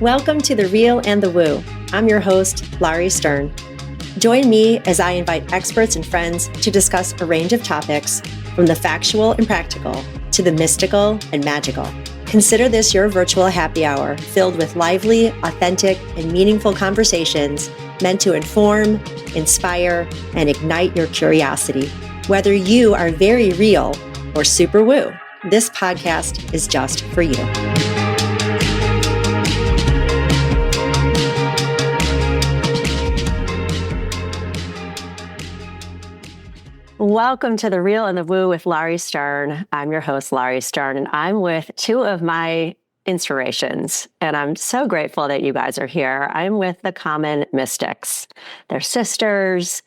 Welcome to The Real and the Woo. I'm your host, Laurie Stern. Join me as I invite experts and friends to discuss a range of topics, from the factual and practical to the mystical and magical. Consider this your virtual happy hour filled with lively, authentic, and meaningful conversations meant to inform, inspire, and ignite your curiosity. Whether you are very real or super woo, this podcast is just for you. Welcome to The Real and the Woo with Laurie Stern. I'm your host, Laurie Stern, and I'm with two of my inspirations. And I'm so grateful that you guys are here. I'm with the Common Mystics. They're sisters.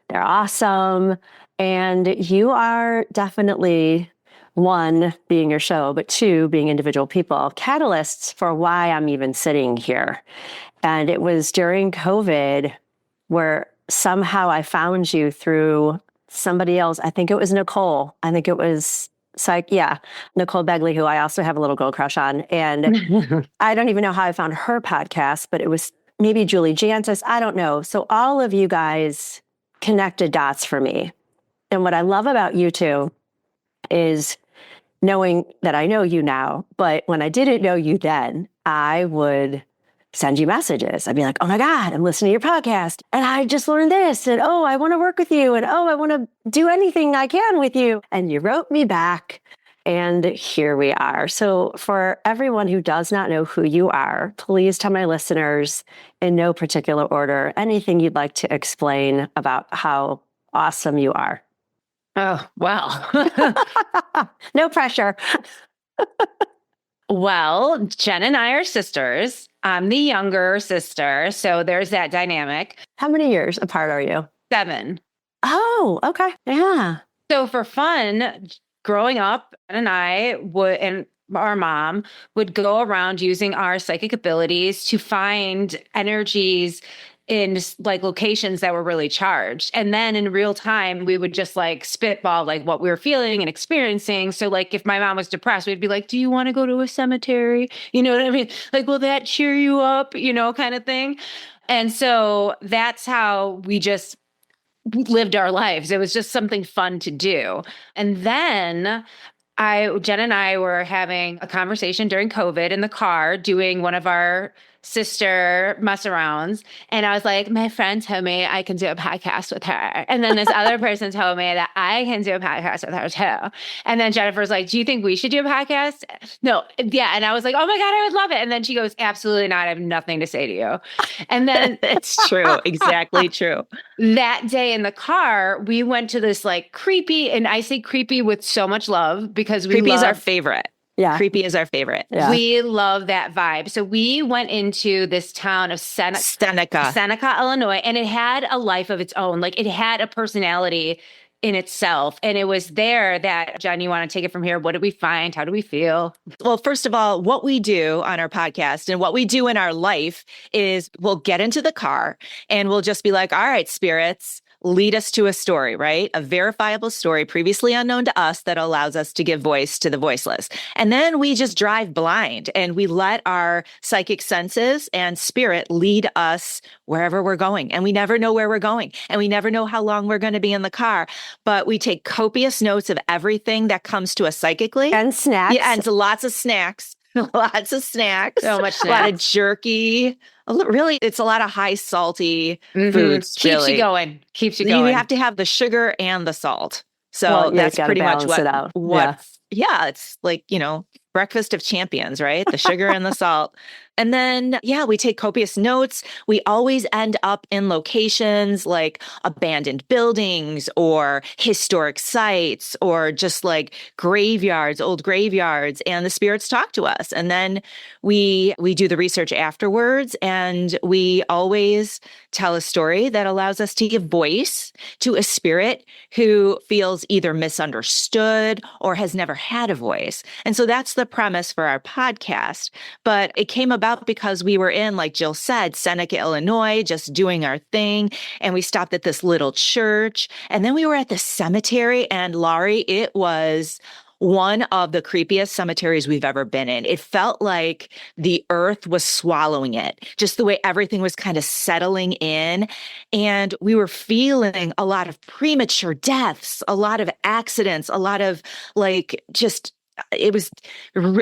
They're awesome. And you are definitely, one, being your show, but two, being individual people, catalysts for why I'm even sitting here. And it was during COVID where somehow I found you through somebody else. I think it was Nicole. I think it was Nicole Begley, who I also have a little girl crush on. And I don't even know how I found her podcast, but it was maybe Julie Jantis. I don't know. So all of you guys connected dots for me. And what I love about you two is knowing that I know you now, but when I didn't know you then, I would send you messages. I'd be like, oh my God, I'm listening to your podcast and I just learned this. And oh, I want to work with you. And oh, I want to do anything I can with you. And you wrote me back and here we are. So for everyone who does not know who you are, please tell my listeners in no particular order, anything you'd like to explain about how awesome you are. Oh, wow. No pressure. Well, Jen and I are sisters. I'm the younger sister, so there's that dynamic. How many years apart are you? 7. Oh, okay. Yeah. So for fun, growing up, Jen and I would, and our mom would go around using our psychic abilities to find energies in like locations that were really charged. And then in real time, we would just like spitball like what we were feeling and experiencing. So like if my mom was depressed, we'd be like, do you want to go to a cemetery? You know what I mean? Like, will that cheer you up? You know, kind of thing. And so that's how we just lived our lives. It was just something fun to do. And then Jen and I were having a conversation during COVID in the car doing one of our sister mess arounds. And I was like, my friend told me I can do a podcast with her. And then this other person told me that I can do a podcast with her too. And then Jennifer's like, do you think we should do a podcast? No. Yeah. And I was like, oh my God, I would love it. And then she goes, absolutely not. I have nothing to say to you. And then it's true. Exactly true. That day in the car, we went to this like creepy, and I say creepy with so much love because creepy is our favorite. Yeah. Creepy is our favorite. Yeah. We love that vibe. So we went into this town of Seneca, Illinois, and it had a life of its own. Like it had a personality in itself. And it was there that, Jen, you want to take it from here? What did we find? How do we feel? Well, first of all, what we do on our podcast and what we do in our life is we'll get into the car and we'll just be like, all right, spirits, lead us to a story, right? A verifiable story previously unknown to us that allows us to give voice to the voiceless. And then we just drive blind and we let our psychic senses and spirit lead us wherever we're going. And we never know where we're going. And we never know how long we're going to be in the car. But we take copious notes of everything that comes to us psychically. And snacks. Yeah, and lots of snacks. Lots of snacks. So much snacks. A lot of jerky. Really, it's a lot of high salty foods. Keeps you going. Keeps you going. You have to have the sugar and the salt. So that's pretty much yeah, it's like, breakfast of champions, right? The sugar and the salt. And then, we take copious notes. We always end up in locations like abandoned buildings or historic sites or just like graveyards, old graveyards, and the spirits talk to us. And then we do the research afterwards, and we always tell a story that allows us to give voice to a spirit who feels either misunderstood or has never had a voice. And so that's the premise for our podcast. But it came about because we were in, like Jill said, Seneca, Illinois, just doing our thing. And we stopped at this little church. And then we were at the cemetery. And Laurie, it was one of the creepiest cemeteries we've ever been in. It felt like the earth was swallowing it, just the way everything was kind of settling in. And we were feeling a lot of premature deaths, a lot of accidents, a lot of it was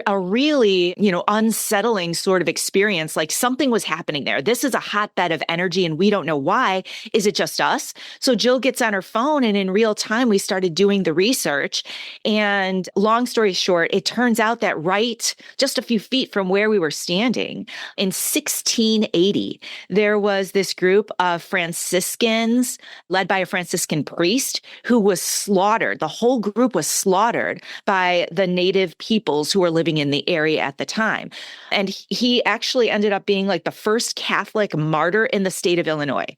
a really, unsettling sort of experience. Like something was happening there. This is a hotbed of energy and we don't know why. Is it just us? So Jill gets on her phone and in real time, we started doing the research. And long story short, it turns out that right just a few feet from where we were standing in 1680, there was this group of Franciscans led by a Franciscan priest who was slaughtered. The whole group was slaughtered by the native peoples who were living in the area at the time. And he actually ended up being like the first Catholic martyr in the state of Illinois.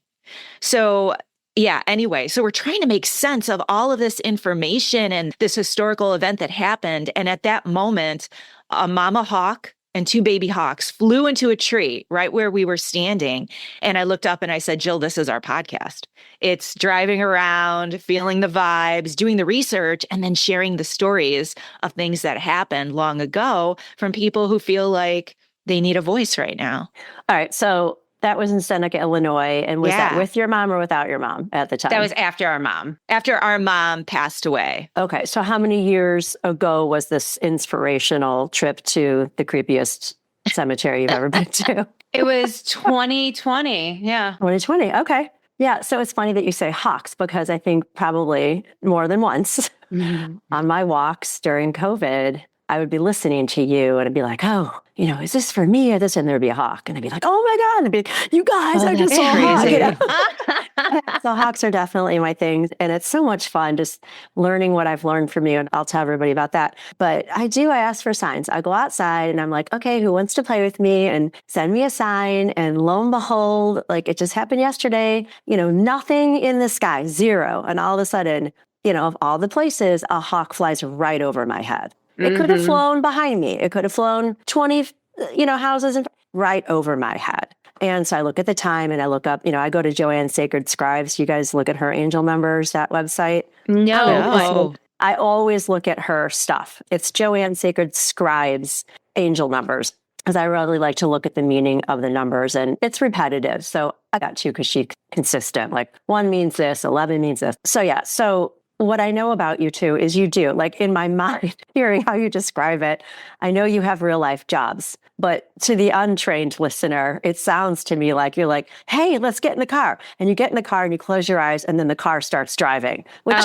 So yeah, anyway, so we're trying to make sense of all of this information and this historical event that happened. And at that moment, a mama hawk and two baby hawks flew into a tree right where we were standing. And I looked up and I said, Jill, this is our podcast. It's driving around, feeling the vibes, doing the research, and then sharing the stories of things that happened long ago from people who feel like they need a voice right now. All right. So that was in Seneca, Illinois. And was that with your mom or without your mom at the time? That was after our mom. After our mom passed away. Okay. So how many years ago was this inspirational trip to the creepiest cemetery you've ever been to? It was 2020. Yeah. 2020. Okay. Yeah. So it's funny that you say hawks because I think probably more than once on my walks during COVID, I would be listening to you and I'd be like, oh, is this for me or this? And there'd be a hawk. And I'd be like, oh my God. And I'd be like, you guys, I just saw a hawk. So hawks are definitely my thing. And it's so much fun just learning what I've learned from you. And I'll tell everybody about that. But I ask for signs. I go outside and I'm like, okay, who wants to play with me? And send me a sign. And lo and behold, like it just happened yesterday, nothing in the sky, zero. And all of a sudden, of all the places, a hawk flies right over my head. It could have flown behind me. It could have flown 20, houses right over my head. And so I look at the time and I look up, I go to Joanne Sacred Scribes. You guys look at her angel numbers, that website? No. I always look at her stuff. It's Joanne Sacred Scribes angel numbers because I really like to look at the meaning of the numbers and it's repetitive. So I got two because she's consistent. Like 1 means this, 11 means this. So yeah. So what I know about you two is you do, like in my mind, hearing how you describe it, I know you have real life jobs, but to the untrained listener, it sounds to me like you're like, hey, let's get in the car. And you get in the car and you close your eyes and then the car starts driving, which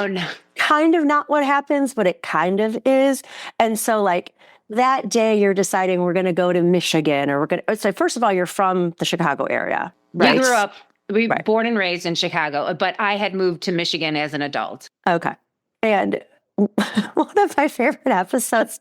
kind of not what happens, but it kind of is. And so like that day you're deciding we're going to go to Michigan or we're going to say, first of all, you're from the Chicago area, right? I grew up. We were born and raised in Chicago, but I had moved to Michigan as an adult. Okay. And one of my favorite episodes,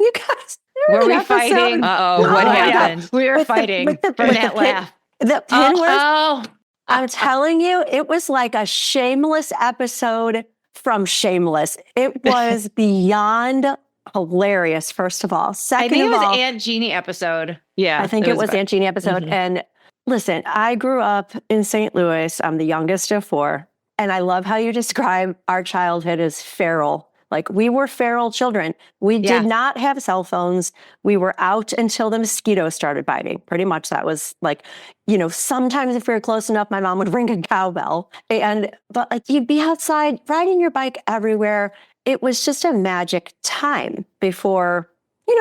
you guys, were we fighting? What happened? We were fighting with from that laugh. The pin was, I'm telling you, it was like a shameless episode from Shameless. It was beyond hilarious, first of all. Second I think of it was all, Aunt Jeannie episode. Yeah. I think it was Aunt Jeannie episode. And listen, I grew up in St. Louis. I'm the youngest of 4. And I love how you describe our childhood as feral. Like we were feral children. We did not have cell phones. We were out until the mosquitoes started biting. Pretty much that was like, sometimes if we were close enough, my mom would ring a cowbell. But like you'd be outside riding your bike everywhere. It was just a magic time before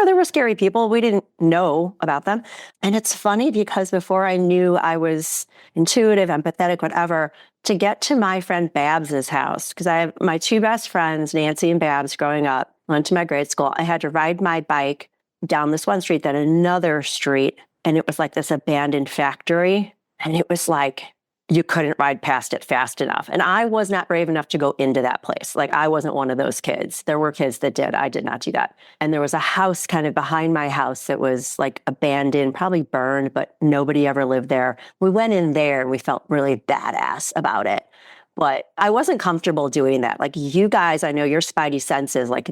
there were scary people. We didn't know about them. And it's funny because before I knew I was intuitive, empathetic, whatever, to get to my friend Babs's house, because I have my 2 best friends, Nancy and Babs, growing up, went to my grade school. I had to ride my bike down this one street, then another street. And it was like this abandoned factory. And it was like, you couldn't ride past it fast enough. And I was not brave enough to go into that place. Like I wasn't one of those kids. There were kids that did. I did not do that. And there was a house kind of behind my house that was like abandoned, probably burned, but nobody ever lived there. We went in there and we felt really badass about it. But I wasn't comfortable doing that. Like you guys, I know your spidey senses, like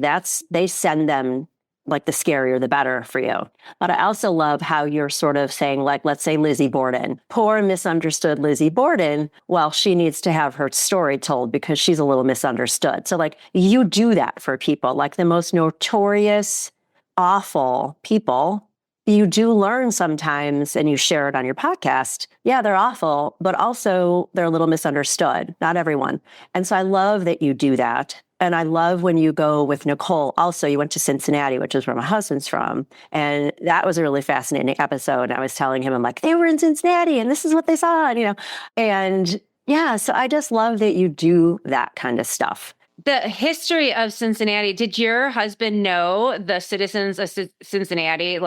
they send them like the scarier, the better for you. But I also love how you're sort of saying, like, let's say Lizzie Borden, poor misunderstood Lizzie Borden. Well, she needs to have her story told because she's a little misunderstood. So like you do that for people, like the most notorious, awful people. You do learn sometimes, and you share it on your podcast. Yeah, they're awful, but also they're a little misunderstood. Not everyone. And so I love that you do that. And I love when you go with Nicole. Also, you went to Cincinnati, which is where my husband's from. And that was a really fascinating episode. I was telling him, I'm like, they were in Cincinnati and this is what they saw, and yeah, so I just love that you do that kind of stuff. The history of Cincinnati, did your husband know the citizens of Cincinnati,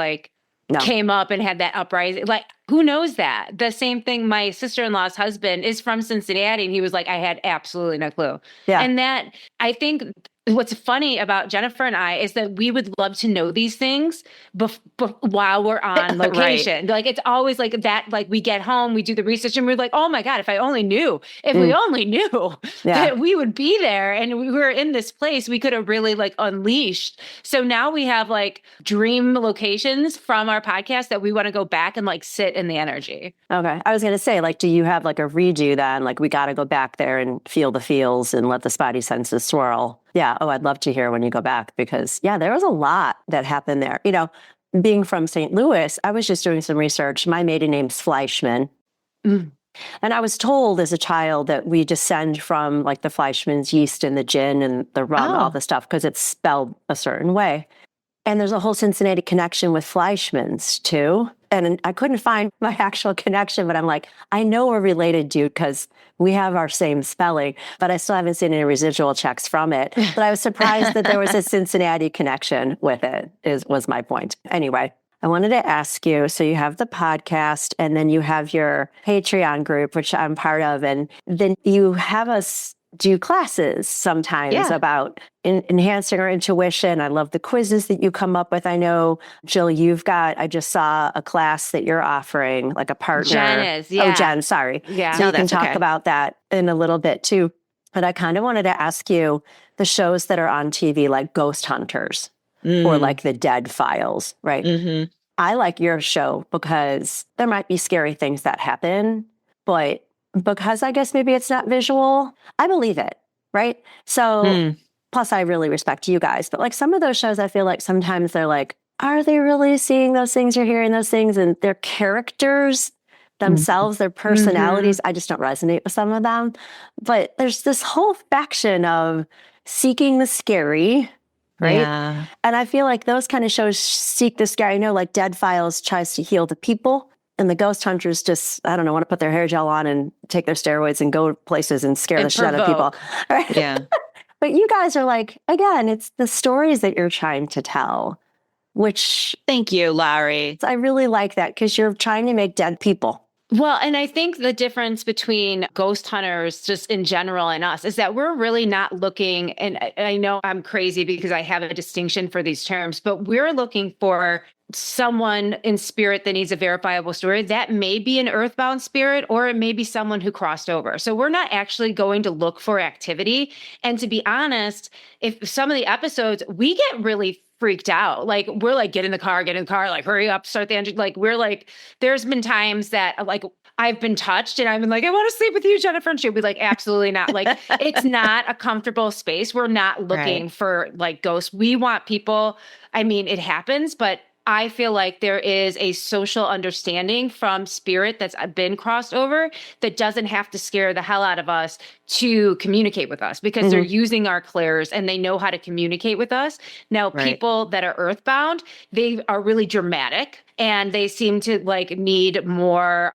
no. Came up and had that uprising? Like, who knows that? The same thing, my sister-in-law's husband is from Cincinnati, and he was like, I had absolutely no clue. Yeah. And that, I think what's funny about Jennifer and I is that we would love to know these things while we're on location. Right. Like, it's always like that, like we get home, we do the research, and we're like, oh my God, if we only knew that we would be there and we were in this place, we could have really like unleashed. So now we have like dream locations from our podcast that we want to go back and like sit in the energy. Okay. I was going to say, like, do you have like a redo then? Like, we got to go back there and feel the feels and let the spidey senses swirl. Yeah. Oh, I'd love to hear when you go back because, yeah, there was a lot that happened there. Being from St. Louis, I was just doing some research. My maiden name's Fleischman. Mm. And I was told as a child that we descend from like the Fleischmann's yeast and the gin and the rum, all the stuff, because it's spelled a certain way. And there's a whole Cincinnati connection with Fleischmann's too. And I couldn't find my actual connection, but I'm like, I know we're related, dude, because we have our same spelling, but I still haven't seen any residual checks from it. But I was surprised that there was a Cincinnati connection with it, was my point. Anyway, I wanted to ask you, so you have the podcast and then you have your Patreon group, which I'm part of, and then you have us do classes sometimes about enhancing our intuition. I love the quizzes that you come up with. I know, Jill, I just saw a class that you're offering, like a partner. Jen is, yeah. Oh, Jen, sorry. Yeah. So you can talk about that in a little bit too. But I kind of wanted to ask you the shows that are on TV, like Ghost Hunters or like The Dead Files, right? Mm-hmm. I like your show because there might be scary things that happen, but because I guess maybe it's not visual, I believe it, right? So, plus I really respect you guys, but like some of those shows, I feel like sometimes they're like, are they really seeing those things or hearing those things? And their characters themselves, their personalities, I just don't resonate with some of them. But there's this whole faction of seeking the scary, right? Yeah. And I feel like those kind of shows seek the scary. I know like Dead Files tries to heal the people. And the Ghost Hunters just, I don't know, want to put their hair gel on and take their steroids and go places and scare the shit out of people. Right? Yeah. But you guys are like, again, it's the stories that you're trying to tell, which... Thank you, Larry. I really like that because you're trying to make dead people. Well, and I think the difference between Ghost Hunters just in general and us is that we're really not looking, and I know I'm crazy because I have a distinction for these terms, but we're looking for someone in spirit that needs a verifiable story. That may be an earthbound spirit, or it may be someone who crossed over. So we're not actually going to look for activity. And to be honest, if some of the episodes, we get really freaked out. Like, we're like, get in the car, like, hurry up, start the engine. Like, we're like, there's been times that like, I've been touched and I've been like, I want to sleep with you, Jennifer. And she'll be like, absolutely not. Like, it's not a comfortable space. We're not looking for like ghosts. We want people. I mean, it happens, but I feel like there is a social understanding from spirit that's been crossed over that doesn't have to scare the hell out of us to communicate with us because they're using our clairs and they know how to communicate with us. Now, people that are earthbound, they are really dramatic and they seem to like need more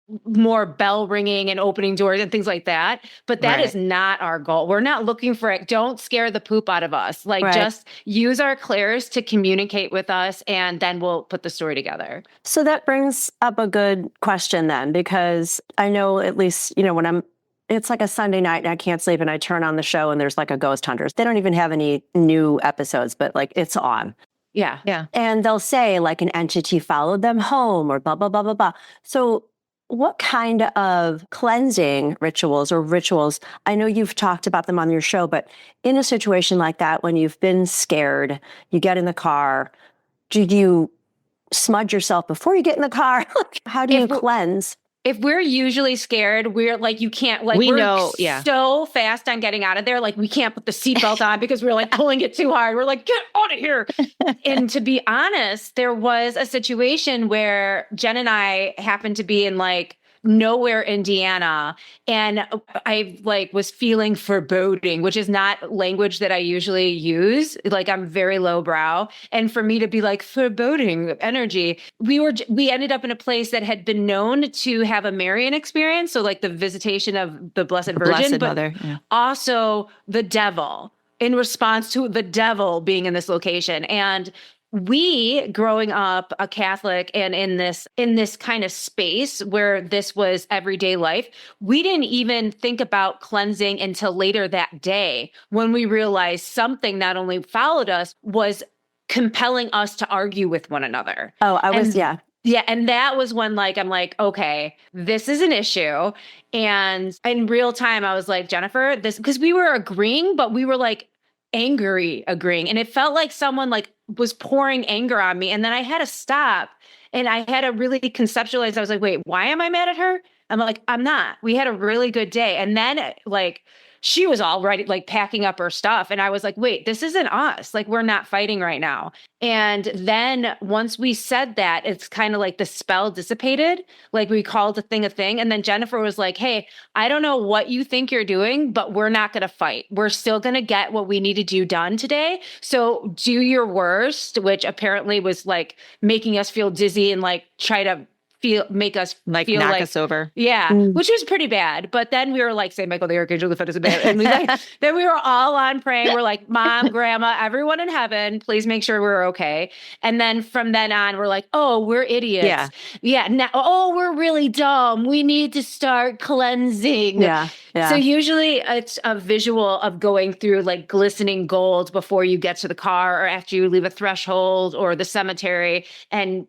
bell ringing and opening doors and things like that. But that is not our goal. We're not looking for it. Don't scare the poop out of us. Like just use our clairs to communicate with us and then we'll put the story together. So that brings up a good question then, because I know at least, when it's like a Sunday night and I can't sleep and I turn on the show and there's like a Ghost Hunters. They don't even have any new episodes, but like it's on. Yeah. Yeah. And they'll say like an entity followed them home or blah, blah, blah, blah, blah. So what kind of cleansing rituals or rituals, I know you've talked about them on your show, but in a situation like that, when you've been scared, you get in the car, do you smudge yourself before you get in the car? How do you cleanse? If we're usually scared, we're like, you can't, like, we're so fast on getting out of there. Like, we can't put the seatbelt on because we're like pulling it too hard. We're like, get out of here. And to be honest, there was a situation where Jen and I happened to be in like nowhere, Indiana. And I like was feeling foreboding, which is not language that I usually use. Like I'm very lowbrow. And for me to be like foreboding energy, we ended up in a place that had been known to have a Marian experience. So like the visitation of the Blessed Virgin, Blessed but Mother, also the devil in response to the devil being in this location. And we growing up a Catholic and in this kind of space where this was everyday life, we didn't even think about cleansing until later that day when we realized something not only followed us, was compelling us to argue with one another. Oh, Yeah. And that was when like, I'm like, okay, this is an issue. And in real time, I was like, Jennifer, because we were agreeing, but we were like angry agreeing. And it felt like someone like was pouring anger on me. And then I had to stop and I had to really conceptualize. I was like, wait, why am I mad at her? I'm like, I'm not. We had a really good day. And then like, she was all right, like packing up her stuff. And I was like, wait, this isn't us. Like, we're not fighting right now. And then once we said that, it's kind of like the spell dissipated. Like we called a thing. And then Jennifer was like, hey, I don't know what you think you're doing, but we're not going to fight. We're still going to get what we need to do done today. So do your worst, which apparently was like making us feel dizzy and like try to make us like feel knock like us over. Yeah. Which was pretty bad. But then we were like, St. Michael the Archangel, defend us in battle. And then we were all on praying. We're like, Mom, Grandma, everyone in heaven, please make sure we're okay. And then from then on, we're like, oh, we're idiots. Yeah. Now, oh, we're really dumb. We need to start cleansing. Yeah. So usually it's a visual of going through like glistening gold before you get to the car or after you leave a threshold or the cemetery and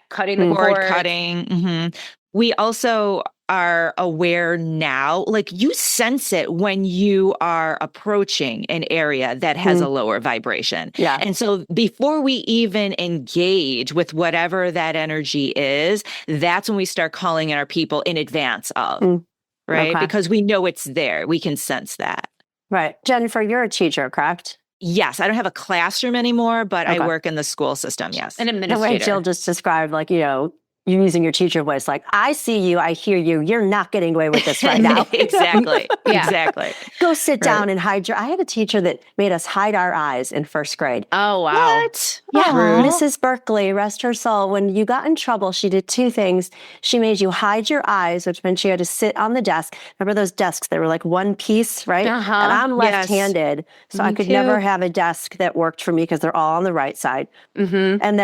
cutting the cord. Cutting. Mm-hmm. We also are aware now, like you sense it when you are approaching an area that has a lower vibration. Yeah. And so before we even engage with whatever that energy is, that's when we start calling in our people in advance of, right? Okay. Because we know it's there. We can sense that. Right. Jennifer, you're a teacher, correct? Yes. I don't have a classroom anymore, but I work in the school system. Yes. An administrator. The way Jill just described, like, you using your teacher voice, like, I see you, I hear you, you're not getting away with this right now. Exactly. Exactly. Go sit down and hide I had a teacher that made us hide our eyes in first grade. Oh, wow. What? Yeah. Mrs. Berkeley, rest her soul, when you got in trouble, she did two things. She made you hide your eyes, which meant you had to sit on the desk. Remember those desks? They were like one piece, right? Uh-huh. And I'm left-handed, so Me I could too. never have a desk that worked for me because they're all on the right side. Mm-hmm. And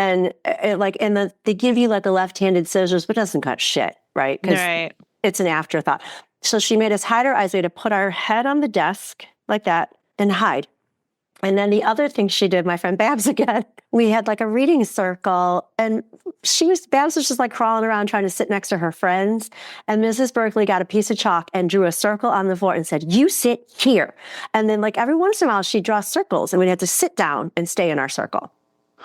then they give you like a left-handed scissors, but it doesn't cut shit, right? Because it's an afterthought. So she made us hide our eyes. We had to put our head on the desk like that and hide. And then the other thing she did, my friend Babs again, we had like a reading circle and Babs was just like crawling around trying to sit next to her friends. And Mrs. Berkeley got a piece of chalk and drew a circle on the floor and said, you sit here. And then like every once in a while she'd draw circles and we'd have to sit down and stay in our circle.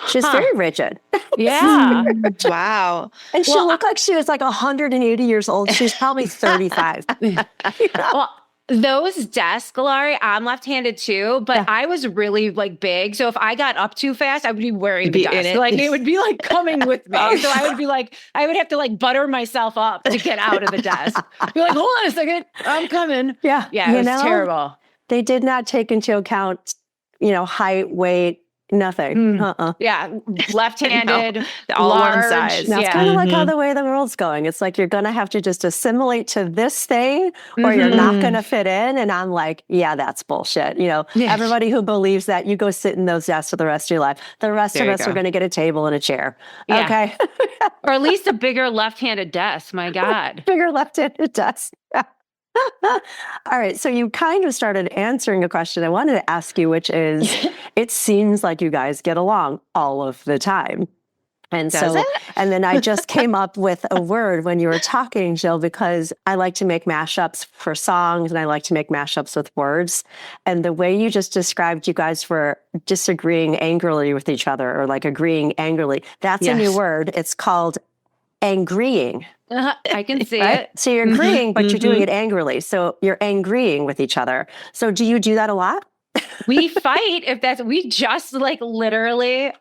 She's very rigid. Yeah. Wow. And she looked like she was like 180 years old. She's probably 35. Well, those desks, Laurie, I'm left-handed too, but I was really like big. So if I got up too fast, I would be wearing the desk. Like it would be like coming with me. So I would be like, I would have to like butter myself up to get out of the desk. Be like, hold on a second, I'm coming. Yeah. Yeah, it was terrible. They did not take into account, height, weight, nothing. Yeah, left-handed, all large, one size. Now, it's kind of like how the way the world's going. It's like you're going to have to just assimilate to this thing or you're not going to fit in. And I'm like, yeah, that's bullshit. Everybody who believes that, you go sit in those desks for the rest of your life. The rest of us are going to get a table and a chair. Yeah. Okay. Or at least a bigger left-handed desk. My God. Bigger left-handed desk. All right. So you kind of started answering a question I wanted to ask you, which is, it seems like you guys get along all of the time. And Does so, it? and then I just came up with a word when you were talking, Jill, because I like to make mashups for songs and I like to make mashups with words. And the way you just described you guys were disagreeing angrily with each other or like agreeing angrily, that's a new word. It's called angrying. I can see right? it. So you're agreeing, but you're doing it angrily. So you're angrying with each other. So do you do that a lot? We fight we just like literally,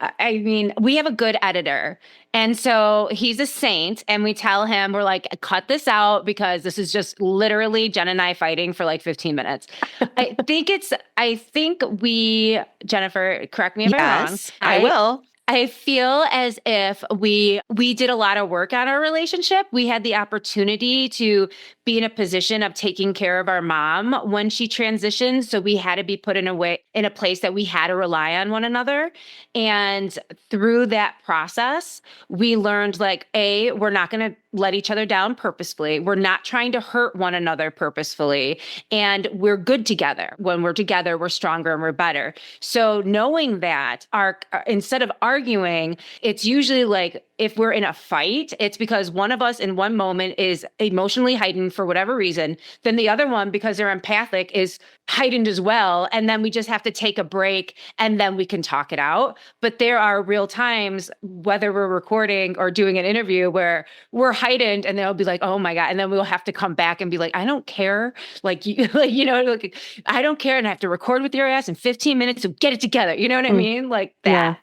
I mean, we have a good editor. And so he's a saint. And we tell him, we're like, cut this out because this is just literally Jen and I fighting for like 15 minutes. Jennifer, correct me if I'm wrong. I will. I feel as if we did a lot of work on our relationship. We had the opportunity to be in a position of taking care of our mom when she transitioned. So we had to be put in a place that we had to rely on one another. And through that process, we learned we're not going to let each other down purposefully. We're not trying to hurt one another purposefully. And we're good together. When we're together, we're stronger and we're better. So knowing that instead of arguing, it's usually like if we're in a fight, it's because one of us in one moment is emotionally heightened for whatever reason. Then the other one, because they're empathic, is heightened as well. And then we just have to take a break and then we can talk it out. But there are real times, whether we're recording or doing an interview, where we're heightened and they'll be like, oh my God. And then we'll have to come back and be like, I don't care. I don't care. And I have to record with your ass in 15 minutes. So get it together. You know what I mean? Like that. Yeah.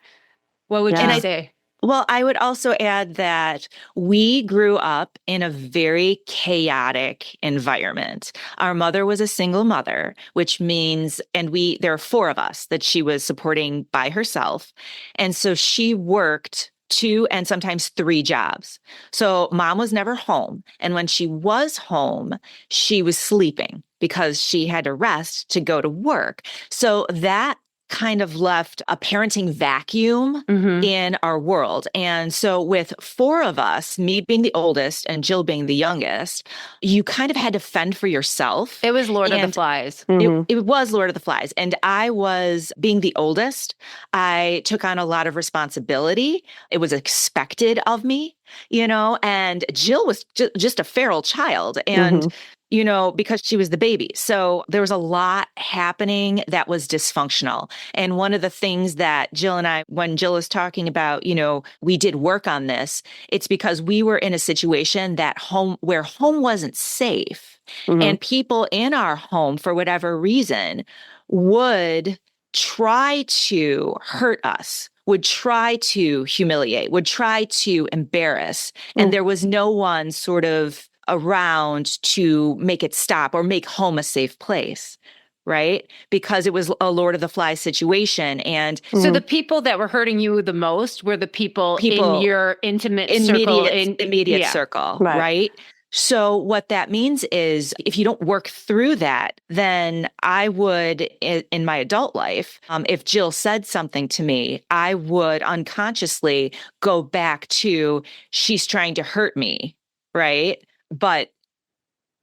What would you say? Well, I would also add that we grew up in a very chaotic environment. Our mother was a single mother, which means, there are 4 of us that she was supporting by herself. And so she worked 2 and sometimes 3 jobs. So mom was never home. And when she was home, she was sleeping because she had to rest to go to work. So that kind of left a parenting vacuum in our world. And so with 4 of us, me being the oldest and Jill being the youngest, you kind of had to fend for yourself. It was Lord of the Flies. It was Lord of the Flies. And I was, being the oldest, I took on a lot of responsibility. It was expected of me, and Jill was just a feral child. And because she was the baby. So there was a lot happening that was dysfunctional. And one of the things that Jill and I, when Jill was talking about, we did work on this, it's because we were in a situation where home wasn't safe. And people in our home, for whatever reason, would try to hurt us, would try to humiliate, would try to embarrass. And there was no one sort of around to make it stop or make home a safe place, right? Because it was a Lord of the Flies situation. And so the people that were hurting you the most were the people in your immediate circle, right? So what that means is if you don't work through that, then I would, in my adult life, if Jill said something to me, I would unconsciously go back to, she's trying to hurt me, right? But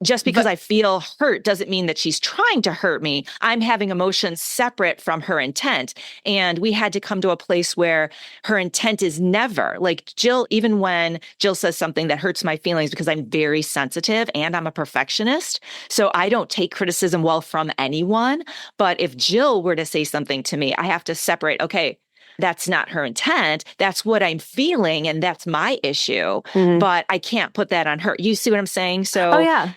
just because I feel hurt doesn't mean that she's trying to hurt me. I'm having emotions separate from her intent. And we had to come to a place where her intent is never, like Jill, even when Jill says something that hurts my feelings, because I'm very sensitive and I'm a perfectionist. So I don't take criticism well from anyone. But if Jill were to say something to me, I have to separate, okay, that's not her intent. That's what I'm feeling. And that's my issue. But I can't put that on her. You see what I'm saying? So, yeah.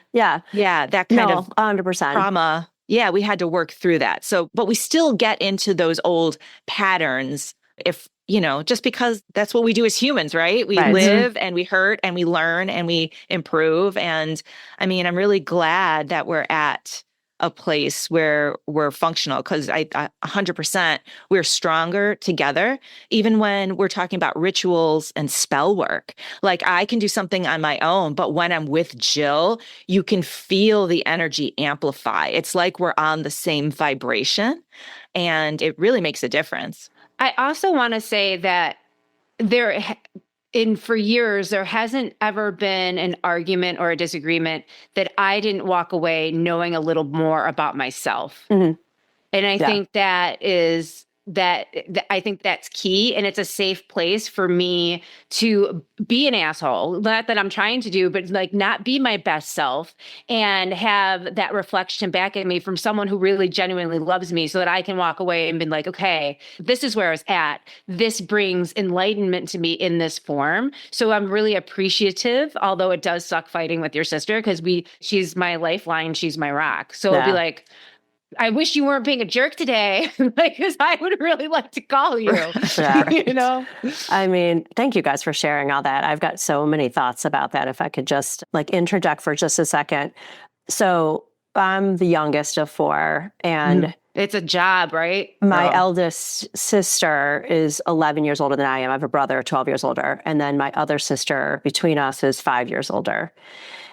That kind of 100% trauma. Yeah, we had to work through that. So, but we still get into those old patterns if, just because that's what we do as humans, right? We live and we hurt and we learn and we improve. And I mean, I'm really glad that we're at a place where we're functional, because I 100% we're stronger together, even when we're talking about rituals and spell work. Like I can do something on my own, but when I'm with Jill, you can feel the energy amplify. It's like we're on the same vibration, and it really makes a difference. I also want to say that for years, there hasn't ever been an argument or a disagreement that I didn't walk away knowing a little more about myself. And I think that is I think that's key. And it's a safe place for me to be an asshole. Not that I'm trying to do, but like not be my best self and have that reflection back at me from someone who really genuinely loves me so that I can walk away and be like, okay, this is where I was at. This brings enlightenment to me in this form. So I'm really appreciative, although it does suck fighting with your sister because she's my lifeline. She's my rock. So it'll be like, I wish you weren't being a jerk today, because I would really like to call you. Right. I mean, thank you guys for sharing all that. I've got so many thoughts about that. If I could just interject for just a second. So I'm the youngest of four, and it's a job, right? My eldest sister is 11 years older than I am. I have a brother 12 years older. And then my other sister between us is 5 years older.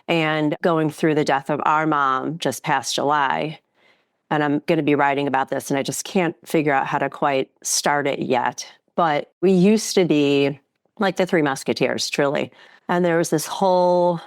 And going through the death of our mom just past July, and I'm going to be writing about this, and I just can't figure out how to quite start it yet. But we used to be like the Three Musketeers, truly. And there was this whole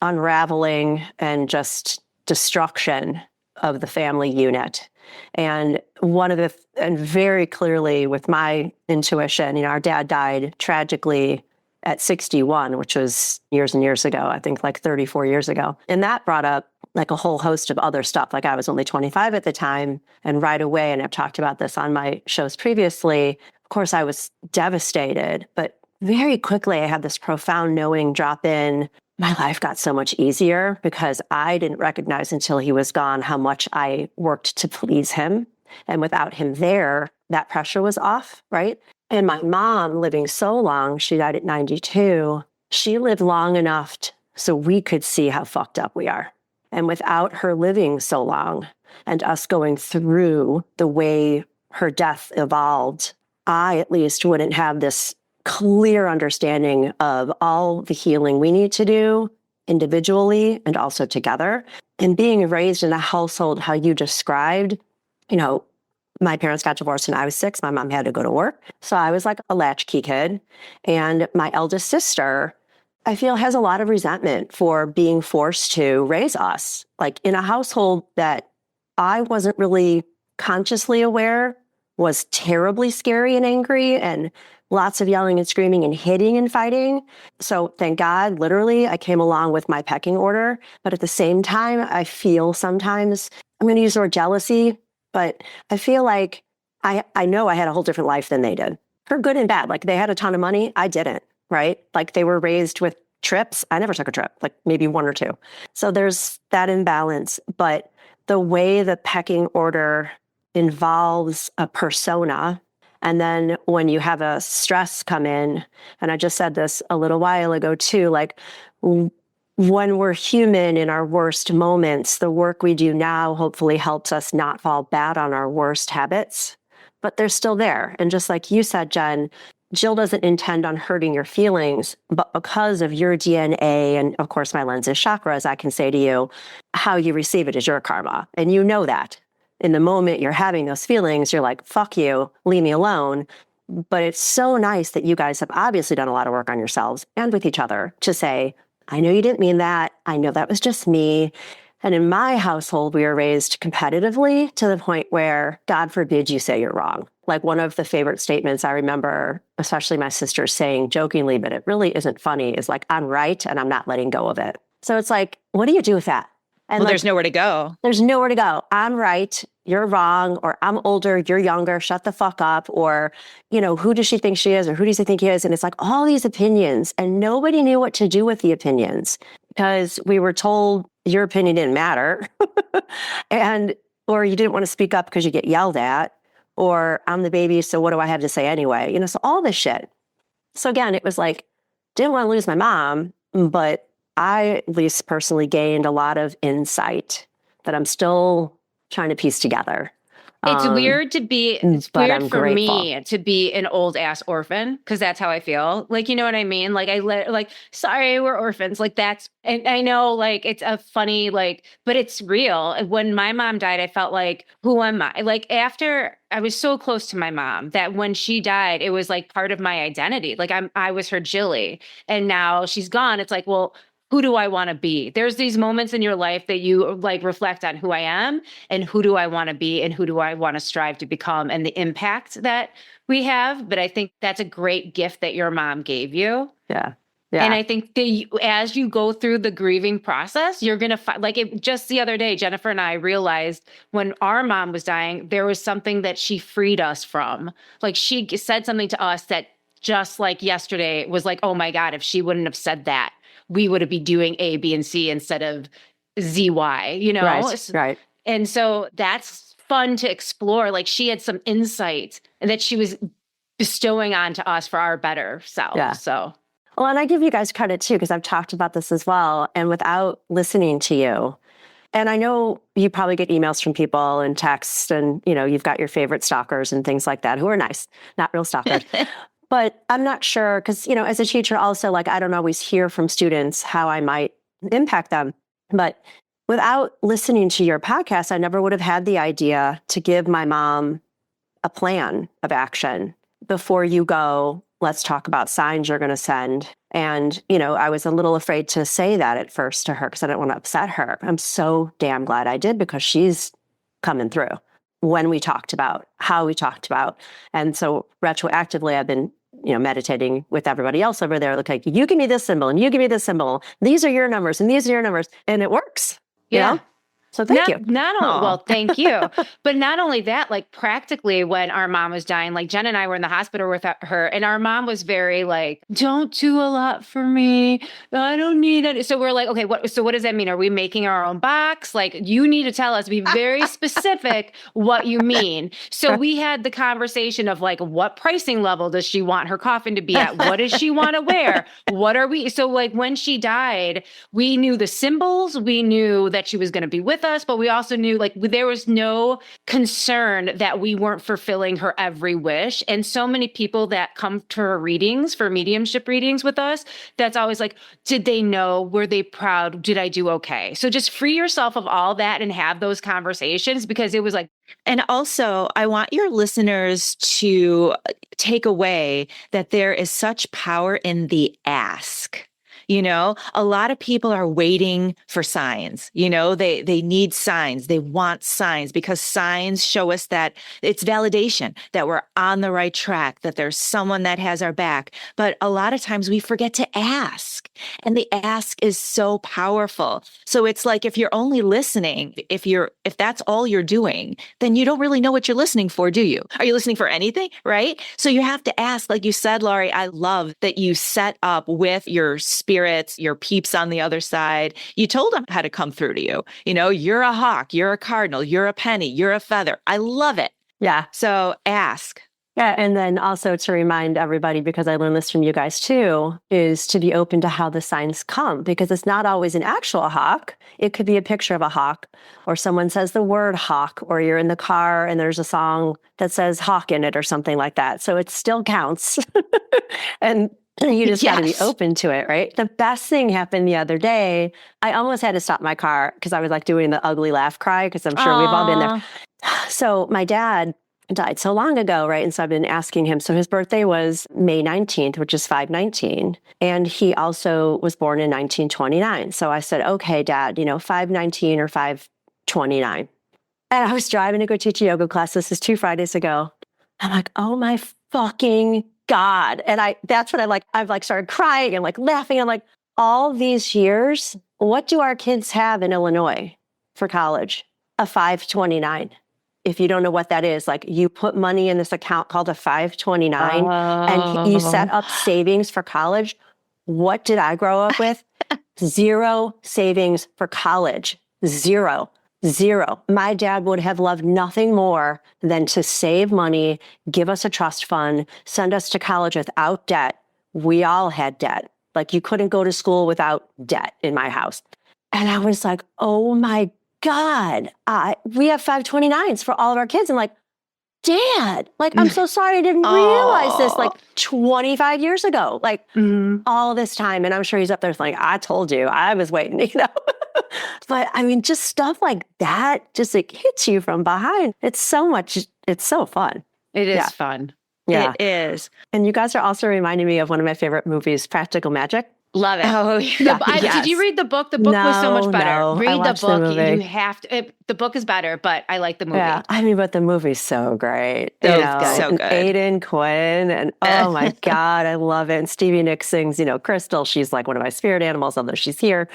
unraveling and just destruction of the family unit. And and very clearly with my intuition, our dad died tragically at 61, which was years and years ago, I think like 34 years ago. And that brought up like a whole host of other stuff. Like I was only 25 at the time, and right away, and I've talked about this on my shows previously, of course I was devastated, but very quickly I had this profound knowing drop in. My life got so much easier because I didn't recognize until he was gone how much I worked to please him. And without him there, that pressure was off, right? And my mom, living so long, she died at 92, she lived long enough so we could see how fucked up we are. And without her living so long and us going through the way her death evolved, I at least wouldn't have this clear understanding of all the healing we need to do individually and also together. And being raised in a household, how you described, my parents got divorced when I was 6. My mom had to go to work. So I was like a latchkey kid. And my eldest sister, I feel, has a lot of resentment for being forced to raise us, like in a household that I wasn't really consciously aware was terribly scary and angry, and lots of yelling and screaming and hitting and fighting. So thank God, literally, I came along with my pecking order. But at the same time, I feel sometimes, I'm going to use the word jealousy, but I feel like I know I had a whole different life than they did, for good and bad. Like they had a ton of money. I didn't, right? Like they were raised with trips. I never took a trip, like maybe one or two. So there's that imbalance. But the way the pecking order involves a persona, and then when you have a stress come in, and I just said this a little while ago too, like when we're human in our worst moments, the work we do now hopefully helps us not fall bad on our worst habits, but they're still there. And just like you said, Jen, Jill doesn't intend on hurting your feelings, but because of your DNA, and of course my lens is chakras, I can say to you, how you receive it is your karma. And you know that. In the moment you're having those feelings, you're like, fuck you, leave me alone. But it's so nice that you guys have obviously done a lot of work on yourselves and with each other to say, I know you didn't mean that. I know that was just me. And in my household, we were raised competitively to the point where, God forbid you say you're wrong. Like one of the favorite statements I remember, especially my sister saying jokingly, but it really isn't funny, is like, I'm right and I'm not letting go of it. So it's like, what do you do with that? And there's nowhere to go. There's nowhere to go. I'm right, you're wrong, or I'm older, you're younger, shut the fuck up, or, who does she think she is, or who does he think he is? And it's like all these opinions, and nobody knew what to do with the opinions because we were told your opinion didn't matter, or you didn't want to speak up because you get yelled at, or I'm the baby, so what do I have to say anyway? So all this shit. So again, it was like, didn't want to lose my mom, but I at least personally gained a lot of insight that I'm still trying to piece together. It's weird for grateful. Me to be an old ass orphan, because that's how I feel. Like, you know what I mean? Like, sorry, we're orphans. Like and I know like it's a funny, but it's real. When my mom died, I felt like, who am I? Like after I was so close to my mom that when she died, it was like part of my identity. Like I was her Jilly, and now she's gone. It's like, well, who do I want to be? There's these moments in your life that you like reflect on who I am and who do I want to be and who do I want to strive to become and the impact that we have. But I think that's a great gift that your mom gave you. Yeah. Yeah. And I think that as you go through the grieving process, you're going to find, like just the other day, Jennifer and I realized when our mom was dying, there was something that she freed us from. Like she said something to us that just like yesterday was like, oh my God, if she wouldn't have said that, we would be doing A, B, and C instead of Z, Y, you know? Right. And so that's fun to explore. Like she had some insight that she was bestowing onto us for our better self. Yeah. So. Well, and I give you guys credit too, because I've talked about this as well. And without listening to you, and I know you probably get emails from people and texts and, you know, you've got your favorite stalkers and things like that who are nice, not real stalkers. But I'm not sure because, you know, as a teacher also, like, I don't always hear from students how I might impact them. But without listening to your podcast, I never would have had the idea to give my mom a plan of action. Before you go, let's talk about signs you're going to send. And, you know, I was a little afraid to say that at first to her because I didn't want to upset her. I'm so damn glad I did because she's coming through when we talked about how we talked about. And so retroactively, I've been, you know, meditating with everybody else over there. Like, you give me this symbol and you give me this symbol. These are your numbers and these are your numbers. And it works. Yeah. You know? So thank you. Well, thank you. But not only that, like practically when our mom was dying, like Jen and I were in the hospital with her and our mom was very like, don't do a lot for me. I don't need it. So we're like, okay, what does that mean? Are we making our own box? Like you need to tell us, be very specific what you mean. So we had the conversation of like, what pricing level does she want her coffin to be at? What does she want to wear? What are we? So like when she died, we knew the symbols, we knew that she was going to be with us, but we also knew like there was no concern that we weren't fulfilling her every wish. And so many people that come to her readings for mediumship readings with us, that's always like, did they know? Were they proud? Did I do okay? So just free yourself of all that and have those conversations because it was like. And also, I want your listeners to take away that there is such power in the ask. You know, a lot of people are waiting for signs. You know, they need signs. They want signs because signs show us that it's validation, that we're on the right track, that there's someone that has our back. But a lot of times we forget to ask. And the ask is so powerful. So it's like if you're only listening, if that's all you're doing, then you don't really know what you're listening for, do you? Are you listening for anything? Right? So you have to ask, like you said, Laurie, I love that you set up with your spirits, your peeps on the other side. You told them how to come through to you. You know, you're a hawk, you're a cardinal, you're a penny, you're a feather. I love it. Yeah. So ask. Yeah. And then also to remind everybody, because I learned this from you guys too, is to be open to how the signs come, because it's not always an actual hawk. It could be a picture of a hawk, or someone says the word hawk, or you're in the car and there's a song that says hawk in it or something like that. So it still counts. And you just got to be open to it, right? The best thing happened the other day. I almost had to stop my car because I was like doing the ugly laugh cry because I'm sure we've all been there. So my dad died so long ago, right? And so I've been asking him. So his birthday was May 19th, which is 5/19. And he also was born in 1929. So I said, okay, Dad, 5/19 or 5/29. And I was driving to go teach a yoga class. This is 2 Fridays ago. I'm like, oh my fucking God. And that's what I've started crying and laughing. I'm like, all these years, what do our kids have in Illinois for college? A 5/29. If you don't know what that is, you put money in this account called a 5/29 and you set up savings for college. What did I grow up with? Zero savings for college. Zero. My dad would have loved nothing more than to save money, give us a trust fund, send us to college without debt. We all had debt. You couldn't go to school without debt in my house. And I was like, oh my God, we have 5/29s for all of our kids. And Dad, I'm so sorry I didn't realize this 25 years ago, all this time. And I'm sure he's up there I told you, I was waiting, But I mean, just stuff like that just hits you from behind. It's so fun. It is fun. Yeah. It is. And you guys are also reminding me of one of my favorite movies, Practical Magic. Love it. Oh, yes. Did you read the book? The book was so much better. No, read the book. The you have to. The book is better, but I like the movie. Yeah, I mean, but the movie's so great. So good. Aidan Quinn, and oh my God, I love it. And Stevie Nicks sings, Crystal. She's like one of my spirit animals, although she's here,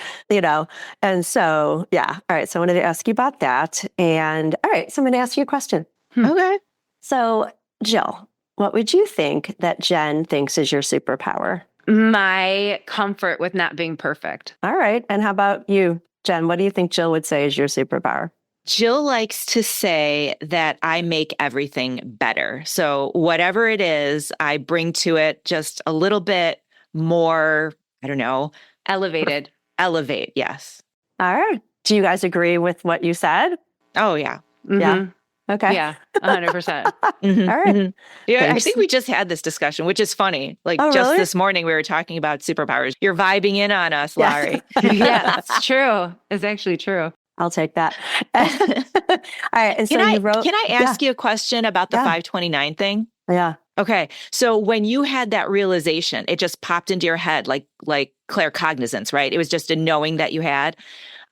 And so, yeah. All right. So I wanted to ask you about that. And all right. So I'm going to ask you a question. Okay. So, Jill, what would you think that Jen thinks is your superpower? My comfort with not being perfect. All right. And how about you, Jen? What do you think Jill would say is your superpower? Jill likes to say that I make everything better. So whatever it is, I bring to it just a little bit more, I don't know. Elevate, yes. All right. Do you guys agree with what you said? Oh, yeah. Mm-hmm. Yeah. Okay. Yeah, 100%. Mm-hmm. All right. Mm-hmm. Yeah, Thanks. I think we just had this discussion, which is funny. Like just really? this morning, we were talking about superpowers. You're vibing in on us, Larry. Yeah, it's true. It's actually true. I'll take that. All right. And so you wrote. Can I ask you a question about the 529 thing? Yeah. Okay. So when you had that realization, it just popped into your head like claircognizance, right? It was just a knowing that you had.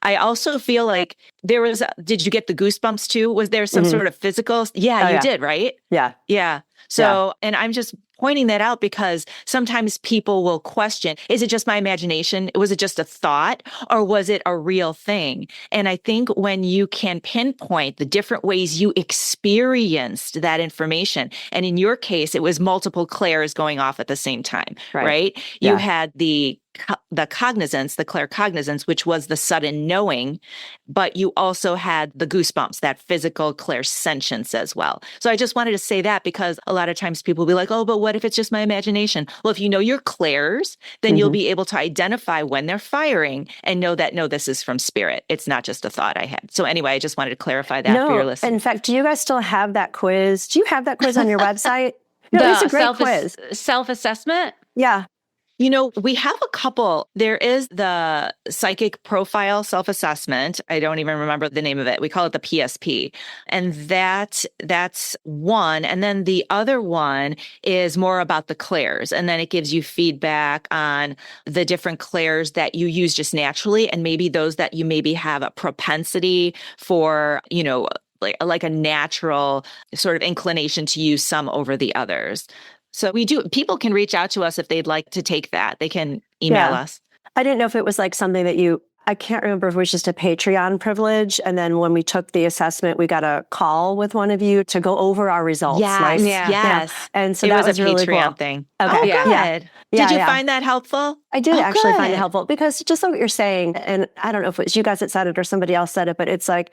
I also feel like did you get the goosebumps too? Was there some sort of physical? Yeah, you did, right? Yeah. Yeah. So, and I'm just pointing that out because sometimes people will question, is it just my imagination? Was it just a thought or was it a real thing? And I think when you can pinpoint the different ways you experienced that information, and in your case, it was multiple clairs going off at the same time, right? You had the cognizance, the claircognizance, which was the sudden knowing, but you also had the goosebumps, that physical clairsentience as well. So I just wanted to say that because a lot of times people will be like, oh, but what if it's just my imagination? Well, if you know your clairs, then you'll be able to identify when they're firing and know that, no, this is from spirit. It's not just a thought I had. So anyway, I just wanted to clarify that for your listeners. In fact, do you guys still have that quiz? Do you have that quiz on your website? It's a great quiz. Self-assessment? Yeah. We have a couple. There is the psychic profile self-assessment. I don't even remember the name of it. We call it the PSP. And that's one. And then the other one is more about the clairs. And then it gives you feedback on the different clairs that you use just naturally. And maybe those that you maybe have a propensity for, like a natural sort of inclination to use some over the others. So people can reach out to us if they'd like to take that. They can email us. I didn't know if it was like something that I can't remember if it was just a Patreon privilege. And then when we took the assessment, we got a call with one of you to go over our results. Yes. Right? Yeah. Yes. And so it that was a really Patreon cool. thing. Okay. Oh, good. Yeah. Did you find that helpful? I did actually find it helpful because just like what you're saying, and I don't know if it was you guys that said it or somebody else said it, but it's like,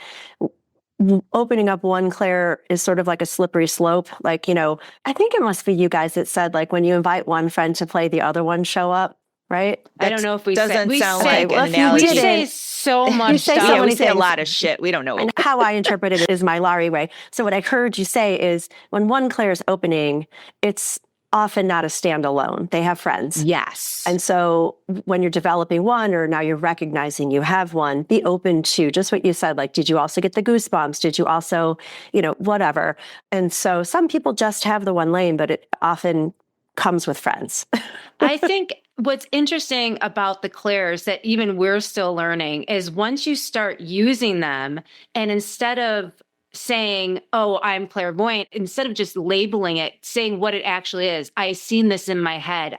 opening up one clair is sort of like a slippery slope. Like, I think it must be you guys that said, like, when you invite one friend to play, the other one show up, right? I don't know if we doesn't say, sound say, like an analogy. We say so much stuff. We say a lot of shit. We don't know. And how I interpret it is my Larry way. So what I heard you say is when one clair is opening, it's often not a standalone. They have friends. Yes. And so when you're developing one, or now you're recognizing you have one, be open to just what you said. Like, did you also get the goosebumps? Did you also, whatever. And so some people just have the one lane, but it often comes with friends. I think what's interesting about the clairs that even we're still learning is once you start using them, and instead of saying, oh, I'm clairvoyant, instead of just labeling it, saying what it actually is. I've seen this in my head.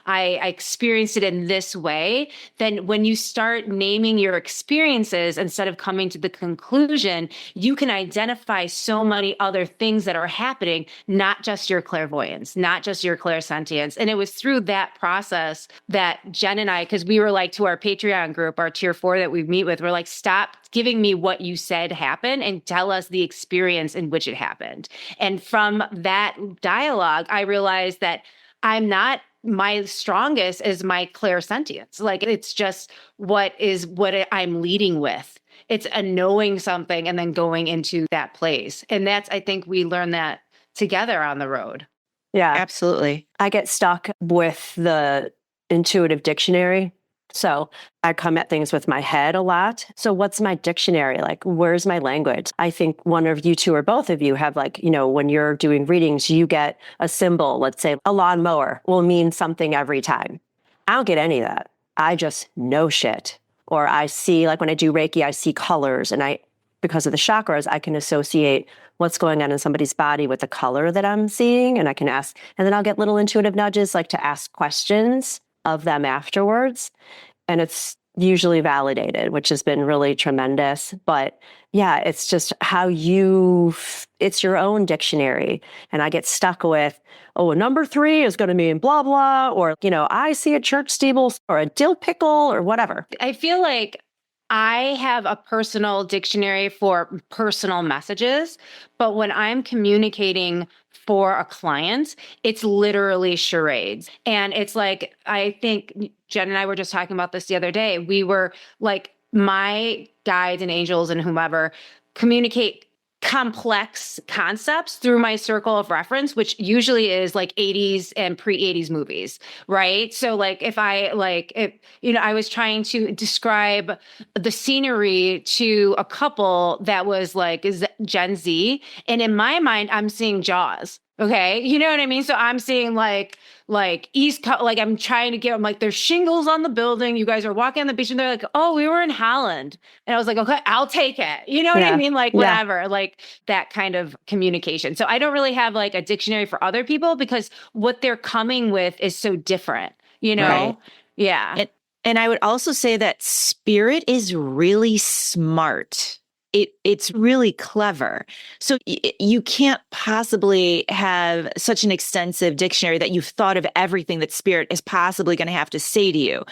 I experienced it in this way. Then when you start naming your experiences, instead of coming to the conclusion, you can identify so many other things that are happening, not just your clairvoyance, not just your clairsentience. And it was through that process that Jen and I, because we were like to our Patreon group, our tier 4 that we meet with, we're like, stop giving me what you said happened and tell us the experience in which it happened. And from that dialogue, I realized that my strongest is my clairsentience. Like, it's just what I'm leading with. It's a knowing something and then going into that place. And I think we learned that together on the road. Yeah, absolutely. I get stuck with the intuitive dictionary. So I come at things with my head a lot. So what's my dictionary? Like, where's my language? I think one of you two or both of you have when you're doing readings, you get a symbol. Let's say a lawnmower will mean something every time. I don't get any of that. I just know shit. Or I see, like when I do Reiki, I see colors, and because of the chakras, I can associate what's going on in somebody's body with the color that I'm seeing. And I can ask, and then I'll get little intuitive nudges, like to ask questions of them afterwards. And it's usually validated, which has been really tremendous. But yeah, it's just it's your own dictionary. And I get stuck with, oh, number 3 is going to mean blah, blah, or, I see a church steeple or a dill pickle or whatever. I feel like I have a personal dictionary for personal messages, but when I'm communicating for a client, it's literally charades. And it's like, I think Jen and I were just talking about this the other day. We were like, my guides and angels and whomever communicate complex concepts through my circle of reference, which usually is like 80s and pre-80s movies, right? So like if I was trying to describe the scenery to a couple that was like Gen Z, and in my mind, I'm seeing Jaws. Okay. You know what I mean? So I'm seeing like East Coast, like I'm trying to get them, like there's shingles on the building. You guys are walking on the beach and they're like, oh, we were in Holland. And I was like, okay, I'll take it. You know what I mean? Like whatever, like that kind of communication. So I don't really have like a dictionary for other people because what they're coming with is so different, Right. Yeah. And I would also say that spirit is really smart. It's really clever. So you can't possibly have such an extensive dictionary that you've thought of everything that spirit is possibly going to have to say to you.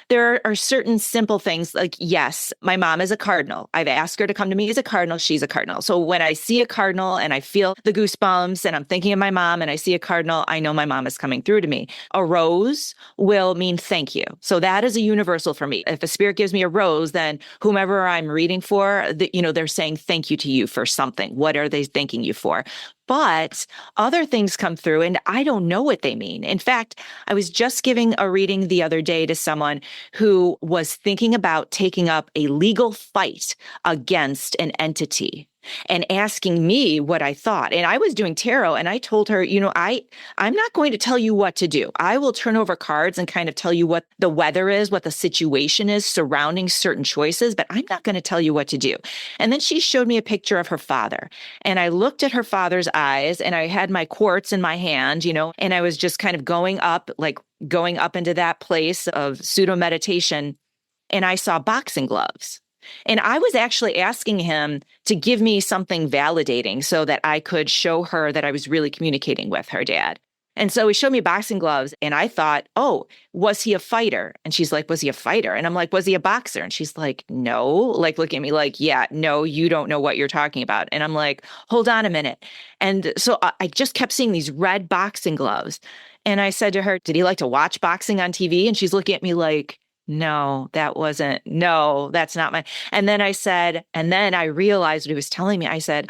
There are certain simple things like, yes, my mom is a cardinal. I've asked her to come to me as a cardinal. She's a cardinal. So when I see a cardinal and I feel the goosebumps and I'm thinking of my mom and I see a cardinal, I know my mom is coming through to me. A rose will mean thank you. So that is a universal for me. If a spirit gives me a rose, then whomever I'm reading for, they're saying thank you to you for something. What are they thanking you for? But other things come through and I don't know what they mean. In fact, I was just giving a reading the other day to someone who was thinking about taking up a legal fight against an entity and asking me what I thought. And I was doing tarot and I told her, I'm not going to tell you what to do. I will turn over cards and kind of tell you what the weather is, what the situation is surrounding certain choices, but I'm not going to tell you what to do. And then she showed me a picture of her father. And I looked at her father's eyes and I had my quartz in my hand, and I was just kind of going up into that place of pseudo meditation. And I saw boxing gloves. And I was actually asking him to give me something validating so that I could show her that I was really communicating with her dad. And so he showed me boxing gloves and I thought, oh, was he a fighter? And she's like, was he a fighter? And I'm like, was he a boxer? And she's like, no, like looking at me like, yeah, no, you don't know what you're talking about. And I'm like, hold on a minute. And so I just kept seeing these red boxing gloves. And I said to her, did he like to watch boxing on TV? And she's looking at me like, no, that's not and then I realized what he was telling me. I said,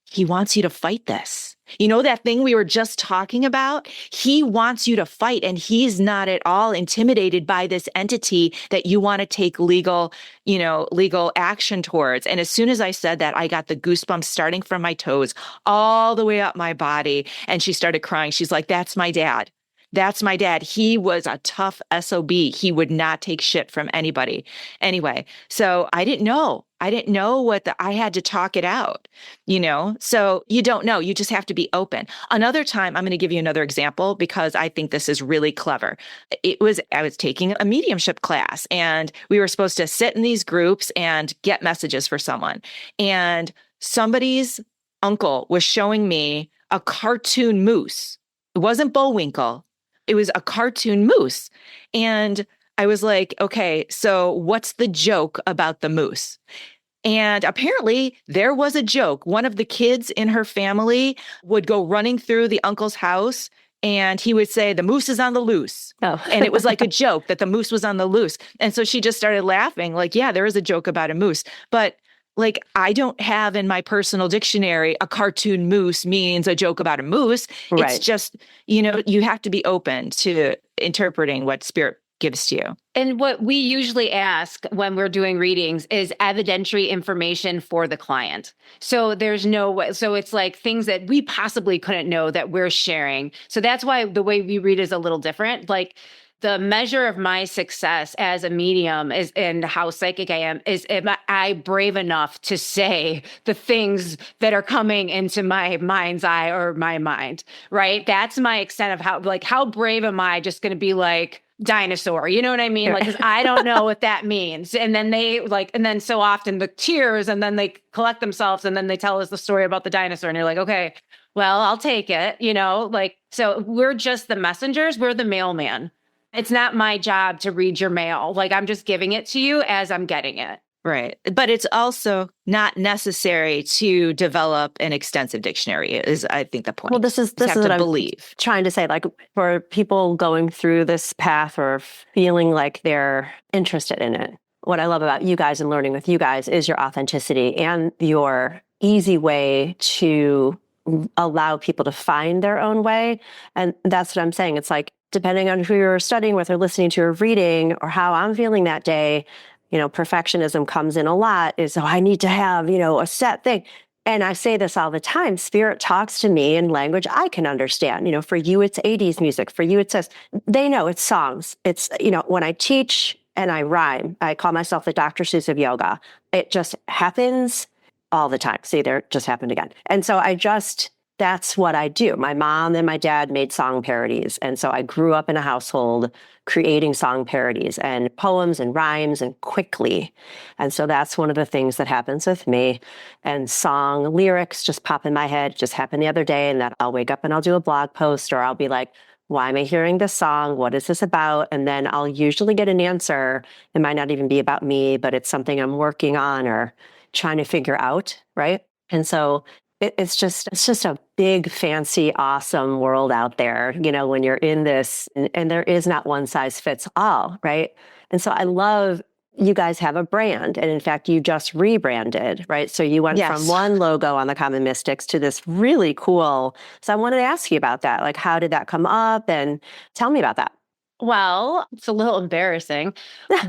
he wants you to fight this. That thing we were just talking about? He wants you to fight and he's not at all intimidated by this entity that you want to take legal action towards. And as soon as I said that, I got the goosebumps starting from my toes all the way up my body. And she started crying. She's like, that's my dad. That's my dad. He was a tough SOB. He would not take shit from anybody. Anyway, so I didn't know. I had to talk it out, So you don't know. You just have to be open. Another time, I'm going to give you another example because I think this is really clever. I was taking a mediumship class and we were supposed to sit in these groups and get messages for someone. And somebody's uncle was showing me a cartoon moose. It wasn't Bullwinkle. It was a cartoon moose. And I was like, okay, so what's the joke about the moose? And apparently there was a joke. One of the kids in her family would go running through the uncle's house and he would say, the moose is on the loose. Oh. And it was like a joke that the moose was on the loose. And so she just started laughing like, yeah, there is a joke about a moose. But like, I don't have in my personal dictionary, a cartoon moose means a joke about a moose. Right. It's just, you have to be open to interpreting what spirit gives to you. And what we usually ask when we're doing readings is evidentiary information for the client. So there's no way. So it's like things that we possibly couldn't know that we're sharing. So that's why the way we read is a little different. Like the measure of my success as a medium is and how psychic I am I brave enough to say the things that are coming into my mind's eye or my mind, right? That's my extent of how brave am I just going to be like, dinosaur, you know what I mean? Like, cause I don't know what that means. And then and then so often the tears, and then they collect themselves and then they tell us the story about the dinosaur. And you're like, okay, well, I'll take it, so we're just the messengers. We're the mailman. It's not my job to read your mail. Like I'm just giving it to you as I'm getting it. Right. But it's also not necessary to develop an extensive dictionary is, I think, the point. Well, this is what I'm trying to say. Like for people going through this path or feeling like they're interested in it, what I love about you guys and learning with you guys is your authenticity and your easy way to allow people to find their own way. And that's what I'm saying. It's like, depending on who you're studying with or listening to or reading or how I'm feeling that day, perfectionism comes in a lot is, I need to have, a set thing. And I say this all the time, spirit talks to me in language I can understand. For you, it's 80s music. For you, it says, they know it's songs. It's, when I teach and I rhyme, I call myself the Dr. Seuss of yoga. It just happens all the time. See, there just happened again. And so that's what I do. My mom and my dad made song parodies. And so I grew up in a household creating song parodies and poems and rhymes and quickly. And so that's one of the things that happens with me. And song lyrics just pop in my head. It just happened the other day, and that I'll wake up and I'll do a blog post, or I'll be like, why am I hearing this song? What is this about? And then I'll usually get an answer. It might not even be about me, but it's something I'm working on or trying to figure out, right? And so it's just a big, fancy, awesome world out there, when you're in this, and there is not one size fits all, right? And so I love you guys have a brand. And in fact, you just rebranded, right? So you went from one logo on the Common Mystics to this really cool. So I wanted to ask you about that. Like, how did that come up? And tell me about that. Well, it's a little embarrassing.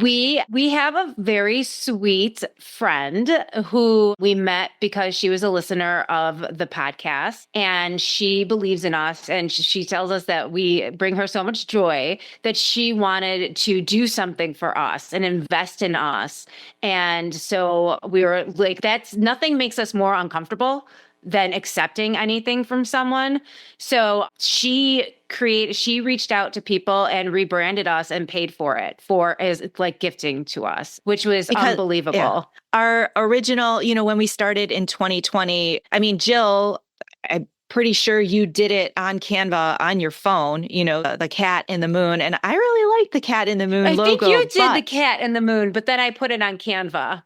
We have a very sweet friend who we met because she was a listener of the podcast, and she believes in us, and she tells us that we bring her so much joy that she wanted to do something for us and invest in us. And so we were like, nothing makes us more uncomfortable than accepting anything from someone. So she reached out to people and rebranded us and paid for it as like gifting to us, which was unbelievable. Yeah. Our original, when we started in 2020, Jill, I'm pretty sure you did it on Canva on your phone, the cat in the moon. And I really like the cat in the moon logo. I think you did the cat in the moon, but then I put it on Canva.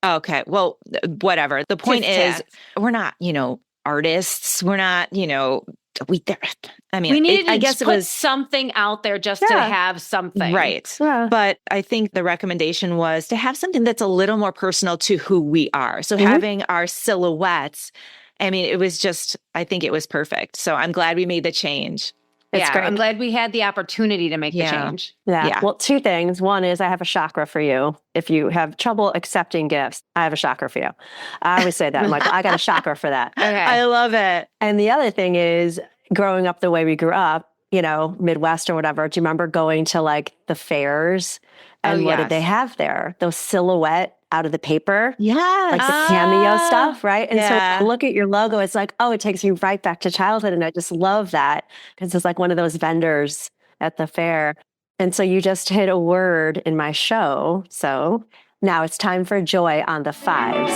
Okay. Well, whatever. The point is, we're not, artists. We're not, we needed to put something out there just to have something. Right. Yeah. But I think the recommendation was to have something that's a little more personal to who we are. So having our silhouettes, it was just, I think it was perfect. So I'm glad we made the change. It's great. I'm glad we had the opportunity to make the change. Yeah. Well, two things. One is I have a chakra for you. If you have trouble accepting gifts, I have a chakra for you. I always say that. I'm like, I got a chakra for that. Okay. I love it. And the other thing is growing up the way we grew up, Midwest or whatever. Do you remember going to like the fairs? And what did they have there? Those silhouette out of the paper. Yeah. Like the cameo stuff, right? And so when I look at your logo, it's like, it takes me right back to childhood. And I just love that because it's like one of those vendors at the fair. And so you just hit a word in my show. So now it's time for joy on the fives.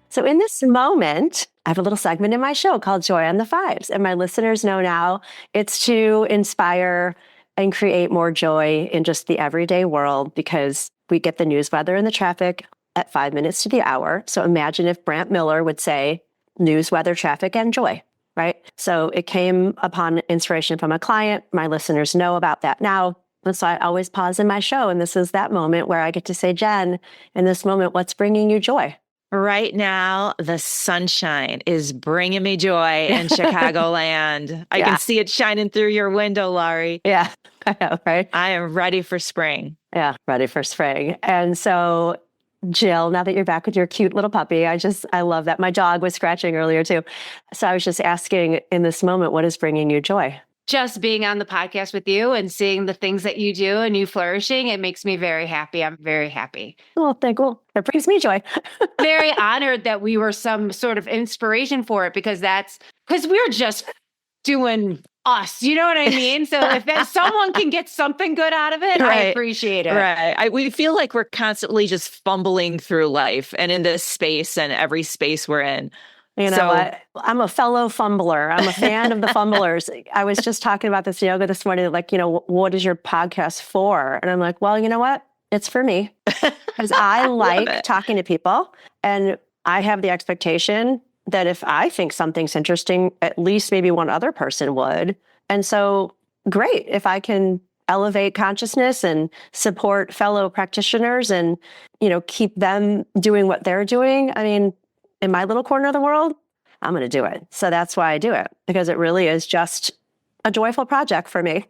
So in this moment, I have a little segment in my show called Joy on the Fives. And my listeners know now it's to inspire and create more joy in just the everyday world because we get the news, weather, and the traffic at 5 minutes to the hour. So imagine if Brant Miller would say news, weather, traffic, and joy, right? So it came upon inspiration from a client. My listeners know about that now. And so I always pause in my show. And this is that moment where I get to say, Jen, in this moment, what's bringing you joy? Right now, the sunshine is bringing me joy in Chicagoland. I can see it shining through your window, Laurie. Yeah, I know, right? I am ready for spring. Yeah, ready for spring. And so, Jill, now that you're back with your cute little puppy, I love that. My dog was scratching earlier too. So I was just asking in this moment, what is bringing you joy? Just being on the podcast with you and seeing the things that you do and you flourishing, it makes me very happy. I'm very happy. Well, thank you. That brings me joy. Very honored that we were some sort of inspiration for it, because we're just doing us. You know what I mean? So if someone can get something good out of it, I appreciate it. Right. We feel like we're constantly just fumbling through life and in this space and every space we're in. You know, I'm a fellow fumbler. I'm a fan of the fumblers. I was just talking about this yoga this morning, like, what is your podcast for? And I'm like, well, you know what? It's for me, because I like talking to people, and I have the expectation that if I think something's interesting, at least maybe one other person would. And so great if I can elevate consciousness and support fellow practitioners and, keep them doing what they're doing. I mean, in my little corner of the world, I'm going to do it. So that's why I do it, because it really is just a joyful project for me.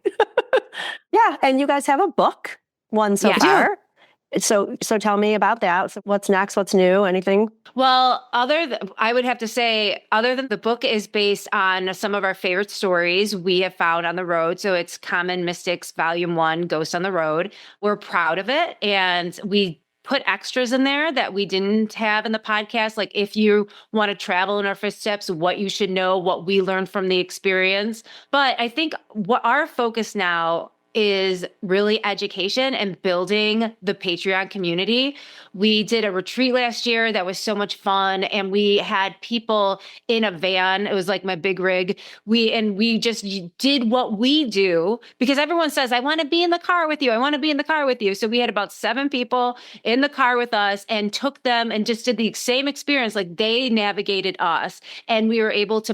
Yeah. And you guys have a book, one so far. So tell me about that. So what's next? What's new? Anything? Well, I would have to say, other than the book is based on some of our favorite stories we have found on the road. So it's Common Mystics Volume 1, Ghosts on the Road. We're proud of it. And we put extras in there that we didn't have in the podcast. Like if you want to travel in our footsteps, what you should know, what we learned from the experience. But I think what our focus now is really education and building the Patreon community. We did a retreat last year that was so much fun, and we had people in a van. It was like my big rig. We just did what we do, because everyone says, I want to be in the car with you. I want to be in the car with you. So we had about 7 people in the car with us and took them and just did the same experience. Like they navigated us, and we were able to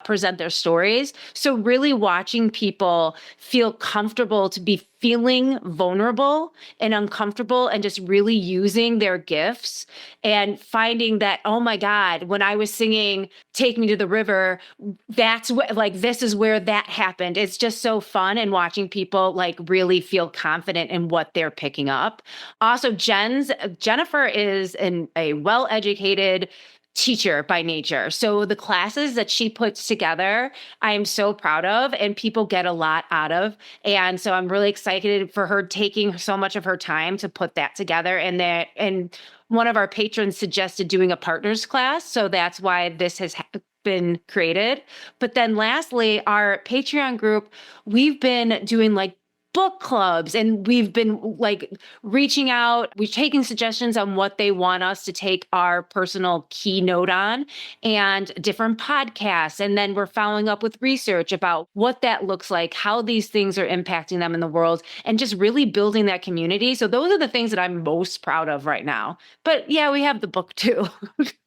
present their stories. So really watching people feel comfortable to be feeling vulnerable and uncomfortable and just really using their gifts and finding that, oh my God, when I was singing Take Me to the River, that's what, like, this is where that happened. It's just so fun, and watching people like really feel confident in what they're picking up. Also, Jennifer is a well-educated teacher by nature. So the classes that she puts together, I am so proud of, and people get a lot out of. And so I'm really excited for her taking so much of her time to put that together. And one of our patrons suggested doing a partners class. So that's why this has been created. But then lastly, our Patreon group, we've been doing like book clubs, and we've been like reaching out. We've taken suggestions on what they want us to take our personal keynote on, and different podcasts. And then we're following up with research about what that looks like, how these things are impacting them in the world, and just really building that community. So those are the things that I'm most proud of right now. But yeah, we have the book too.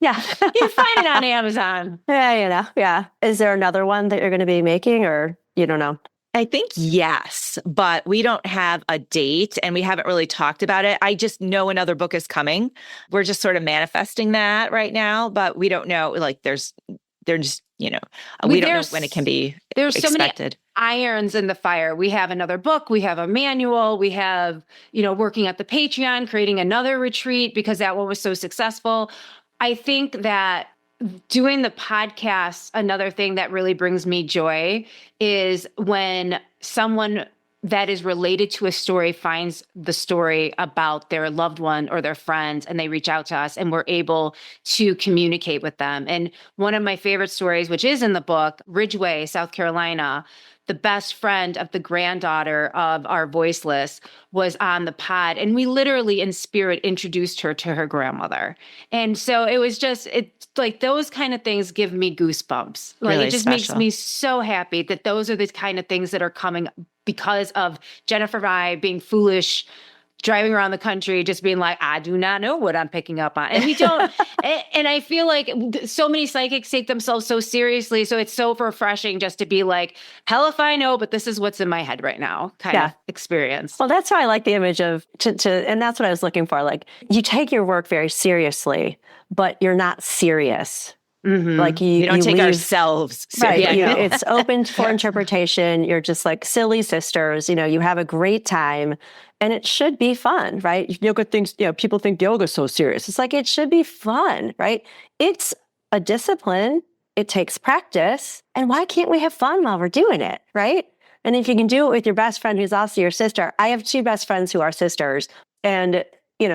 Yeah. You can find it on Amazon. Yeah. Yeah. Is there another one that you're going to be making, or you don't know? I think yes, but we don't have a date and we haven't really talked about it. I just know another book is coming. We're just sort of manifesting that right now, but we don't know. Like we don't know when it can be there's expected. So many irons in the fire. We have another book. We have a manual. We have, working at the Patreon, creating another retreat because that one was so successful. I think that doing the podcast, another thing that really brings me joy is when someone that is related to a story finds the story about their loved one or their friend, and they reach out to us and we're able to communicate with them. And one of my favorite stories, which is in the book, Ridgeway, South Carolina, the best friend of the granddaughter of our voiceless was on the pod. And we literally in spirit introduced her to her grandmother. And so it's like those kind of things give me goosebumps. Like really it just special. Makes me so happy that those are the kind of things that are coming because of Jennifer and I being foolish driving around the country just being like, I do not know what I'm picking up on. And we don't, and I feel like so many psychics take themselves so seriously. So it's so refreshing just to be like, hell if I know, but this is what's in my head right now kind of experience. Well, that's why I like the image of, and that's what I was looking for. Like, you take your work very seriously, but you're not serious. Mm-hmm. Like you don't take ourselves seriously. Right. It's open for interpretation. You're just like silly sisters. You have a great time, and it should be fun, right? Yoga thinks, people think yoga's so serious. It's like, it should be fun, right? It's a discipline. It takes practice. And why can't we have fun while we're doing it, right? And if you can do it with your best friend who's also your sister. I have 2 best friends who are sisters, and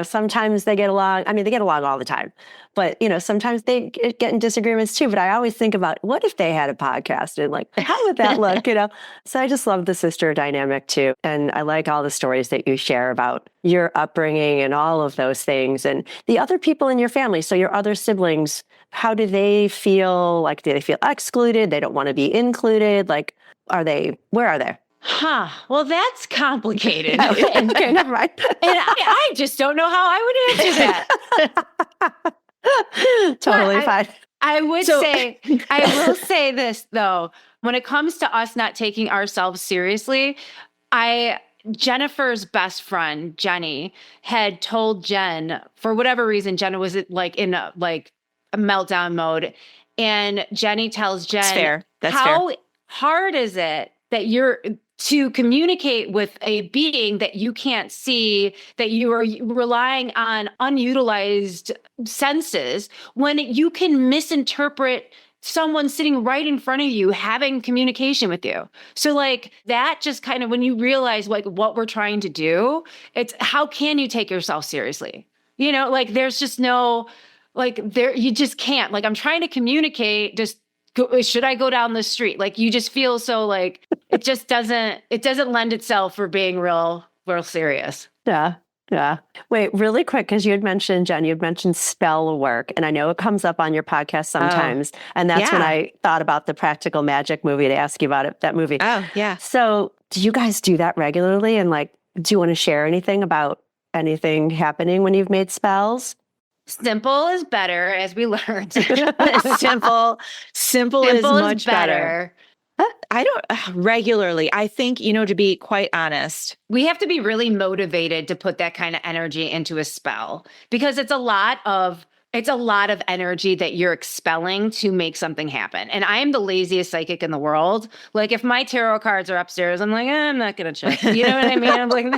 sometimes they get along. I mean, they get along all the time, but, sometimes they get in disagreements too. But I always think about, what if they had a podcast, and like, how would that look, So I just love the sister dynamic too. And I like all the stories that you share about your upbringing and all of those things, and the other people in your family. So your other siblings, how do they feel? Like, do they feel excluded? They don't want to be included? Like, where are they? Well, that's complicated. Okay, never mind. And I just don't know how I would answer that. Totally fine. I will say this though, when it comes to us not taking ourselves seriously, Jennifer's best friend, Jenny, had told Jen, for whatever reason, Jen was like in a meltdown mode. And Jenny tells Jen, That's fair. How hard is it that you're to communicate with a being that you can't see, that you are relying on unutilized senses, when you can misinterpret someone sitting right in front of you having communication with you? So like, that just kind of, when you realize like what we're trying to do, it's how can you take yourself seriously? Like, there's just no, like, you just can't. Like, I'm trying to communicate, just should I go down the street? Like, you just feel so like it doesn't lend itself for being real serious. Yeah. Wait, really quick, because you had mentioned, Jen, you had mentioned spell work, and I know it comes up on your podcast sometimes. And that's when I thought about the Practical Magic movie, to ask you about that movie. Oh, yeah. So do you guys do that regularly? And like, do you want to share anything about anything happening when you've made spells? Simple is better, as we learned. Simple is much better. I don't regularly. I think, to be quite honest, we have to be really motivated to put that kind of energy into a spell, because it's a lot of energy that you're expelling to make something happen. And I am the laziest psychic in the world. Like, if my tarot cards are upstairs, I'm like, I'm not going to check. You know what I mean? I'm like,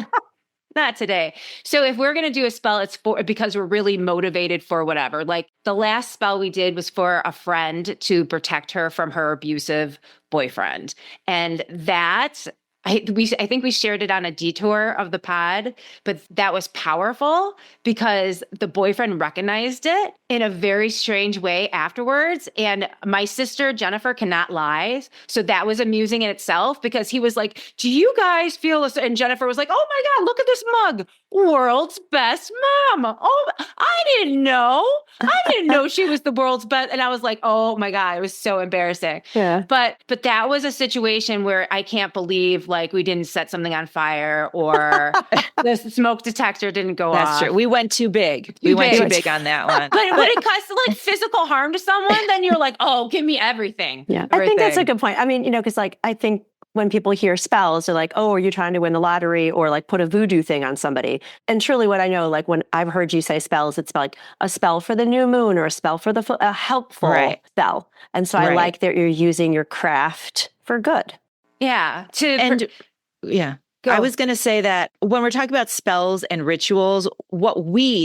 not today. So if we're going to do a spell, it's because we're really motivated for whatever. Like, the last spell we did was for a friend to protect her from her abusive boyfriend. And that, I think we shared it on a detour of the pod, but that was powerful because the boyfriend recognized it in a very strange way afterwards. And my sister, Jennifer, cannot lie. So that was amusing in itself, because he was like, do you guys feel this? And Jennifer was like, oh my God, look at this mug. World's best mom. Oh, I didn't know she was the world's best. And I was like, oh my God, it was so embarrassing. Yeah. But that was a situation where I can't believe like we didn't set something on fire, or the smoke detector didn't go off. That's true. We went too big. We went too big on that one. But when it comes to like physical harm to someone, then you're like, oh, give me everything. Yeah. I think that's a good point. I mean, because like, I think when people hear spells, they're like, oh, are you trying to win the lottery, or like put a voodoo thing on somebody? And truly what I know, like when I've heard you say spells, it's like a spell for the new moon, or a spell for a helpful spell. And so I like that you're using your craft for good. Yeah. I was going to say that when we're talking about spells and rituals, what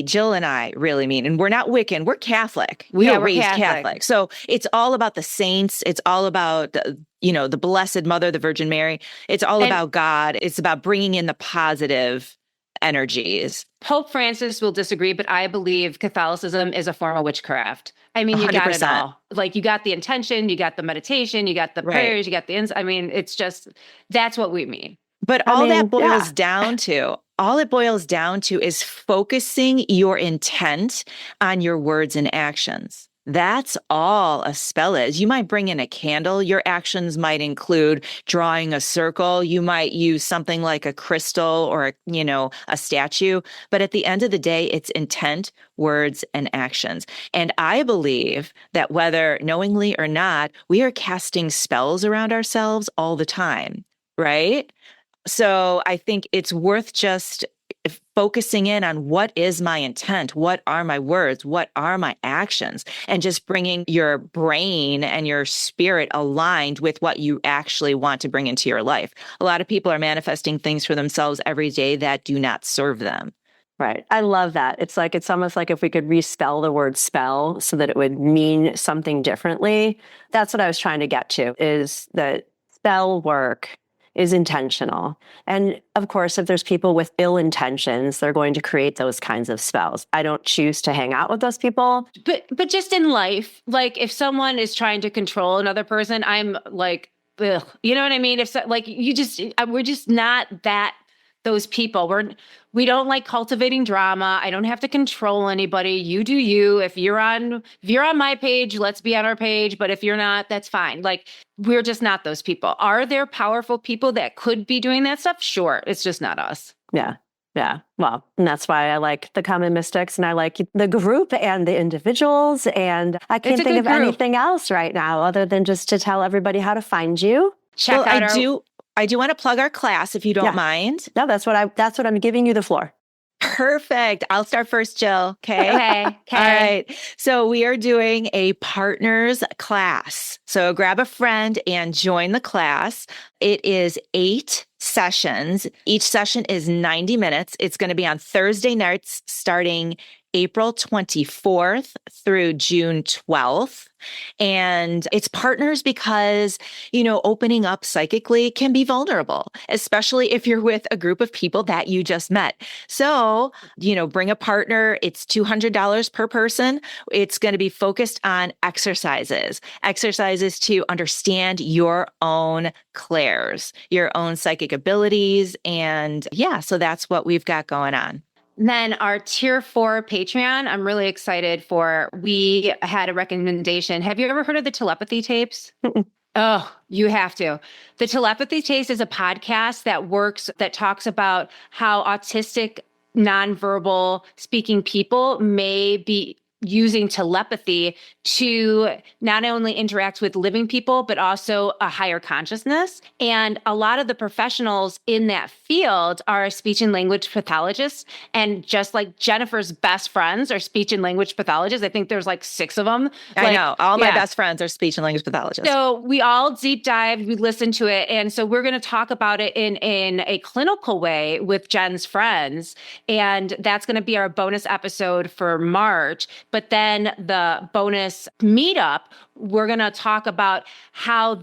Jill and I really mean, and we're not Wiccan, we're Catholic. We're raised Catholic. So it's all about the saints. It's all about, the Blessed Mother, the Virgin Mary. It's all about God. It's about bringing in the positive energies. Pope Francis will disagree, but I believe Catholicism is a form of witchcraft. I mean, you 100%. Got it all. Like, you got the intention, you got the meditation, you got the prayers, you got the it's just, that's what we mean. But all it boils down to is focusing your intent on your words and actions. That's all a spell is. You might bring in a candle. Your actions might include drawing a circle. You might use something like a crystal or, a statue. But at the end of the day, it's intent, words, and actions. And I believe that whether knowingly or not, we are casting spells around ourselves all the time, right? So I think it's worth just focusing in on what is my intent, what are my words, what are my actions, and just bringing your brain and your spirit aligned with what you actually want to bring into your life. A lot of people are manifesting things for themselves every day that do not serve them. Right. I love that. It's almost like if we could respell the word spell so that it would mean something differently. That's what I was trying to get to, is that spell work is intentional. And of course, if there's people with ill intentions, they're going to create those kinds of spells. I don't choose to hang out with those people. But just in life, like if someone is trying to control another person, I'm like, ugh. You know what I mean? If so, like we're just not those people. We don't like cultivating drama. I don't have to control anybody. You do you. If you're on my page, let's be on our page. But if you're not, that's fine. Like, we're just not those people. Are there powerful people that could be doing that stuff? Sure. It's just not us. Yeah. Yeah. Well, and that's why I like the Common Mystics, and I like the group and the individuals. And I can't think of anything else right now other than just to tell everybody how to find you. I do want to plug our class if you don't mind. No, that's what I'm giving you the floor. Perfect. I'll start first, Jill. Okay. Okay. All right. So we are doing a partners class. So grab a friend and join the class. It is 8 sessions. Each session is 90 minutes. It's going to be on Thursday nights starting April 24th through June 12th. And it's partners because, opening up psychically can be vulnerable, especially if you're with a group of people that you just met. So, bring a partner. It's $200 per person. It's going to be focused on exercises to understand your own clairs, your own psychic abilities. And so that's what we've got going on. Then our tier 4 Patreon, I'm really excited for. We had a recommendation. Have you ever heard of the telepathy tapes? Oh, you have to. The telepathy tapes is a podcast that talks about how autistic, nonverbal speaking people may be using telepathy to not only interact with living people, but also a higher consciousness. And a lot of the professionals in that field are speech and language pathologists. And just like Jennifer's best friends are speech and language pathologists, I think there's like 6 of them. I know. All my best friends are speech and language pathologists. So we all deep dived, we listened to it. And so we're going to talk about it in a clinical way with Jen's friends. And that's going to be our bonus episode for March. But then the bonus meetup, we're going to talk about how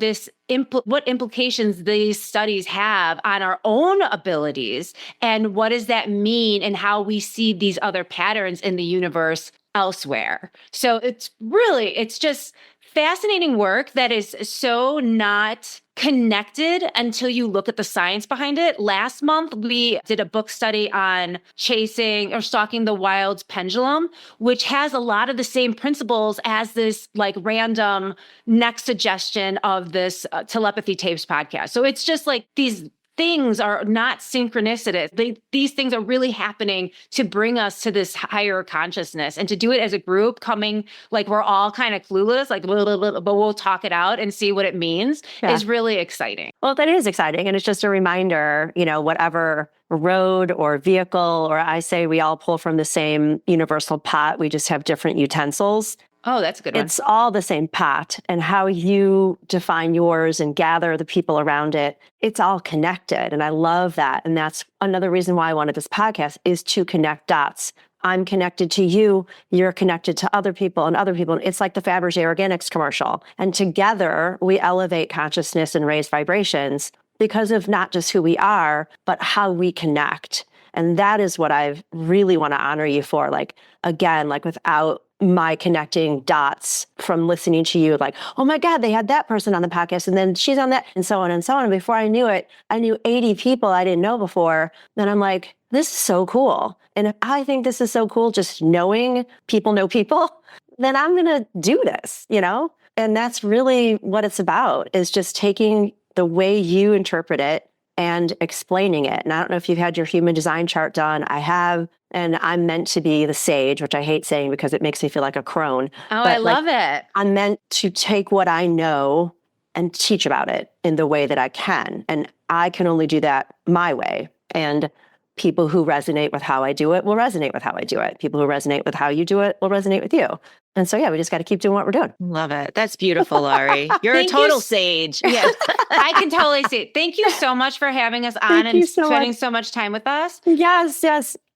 what implications these studies have on our own abilities, and what does that mean, and how we see these other patterns in the universe elsewhere. So it's just fascinating work that is so not connected until you look at the science behind it. Last month, we did a book study on chasing or stalking the wild's pendulum, which has a lot of the same principles as this like random next suggestion of this telepathy tapes podcast. So it's just like these things are not synchronicity. These things are really happening to bring us to this higher consciousness, and to do it as a group, coming like we're all kind of clueless, like but we'll talk it out and see what it means, is really exciting. Well, that is exciting. And it's just a reminder, whatever road or vehicle, or I say we all pull from the same universal pot, we just have different utensils. Oh, that's a good one. It's all the same pot, and how you define yours and gather the people around it, it's all connected. And I love that. And that's another reason why I wanted this podcast, is to connect dots. I'm connected to you, you're connected to other people and other people. It's like the Fabergé Organics commercial. And together we elevate consciousness and raise vibrations because of not just who we are, but how we connect. And that is what I really want to honor you for. Like, again, like without my connecting dots from listening to you, like, oh my God, they had that person on the podcast and then she's on that, and so on and so on. And before I knew it, I knew 80 people I didn't know before. Then I'm like, this is so cool. And I think this is so cool, just knowing people know people. then I'm going to do this, And that's really what it's about, is just taking the way you interpret it and explaining it. And I don't know if you've had your human design chart done. I have, and I'm meant to be the sage, which I hate saying because it makes me feel like a crone. Oh, I love it. I'm meant to take what I know and teach about it in the way that I can. And I can only do that my way. And people who resonate with how I do it will resonate with how I do it. People who resonate with how you do it will resonate with you. And so, we just got to keep doing what we're doing. Love it. That's beautiful, Laurie. You're a total sage. Yes, I can totally see it. Thank you so much for having us on and spending so much time with us. Yes.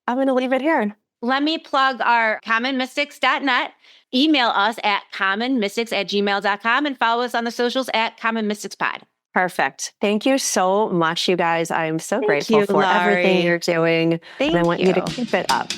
I'm going to leave it here. Let me plug our commonmystics.net. Email us at commonmystics@gmail.com and follow us on the socials at commonmysticspod. Perfect. Thank you so much, you guys. I'm so grateful for everything you're doing. And I want you to keep it up.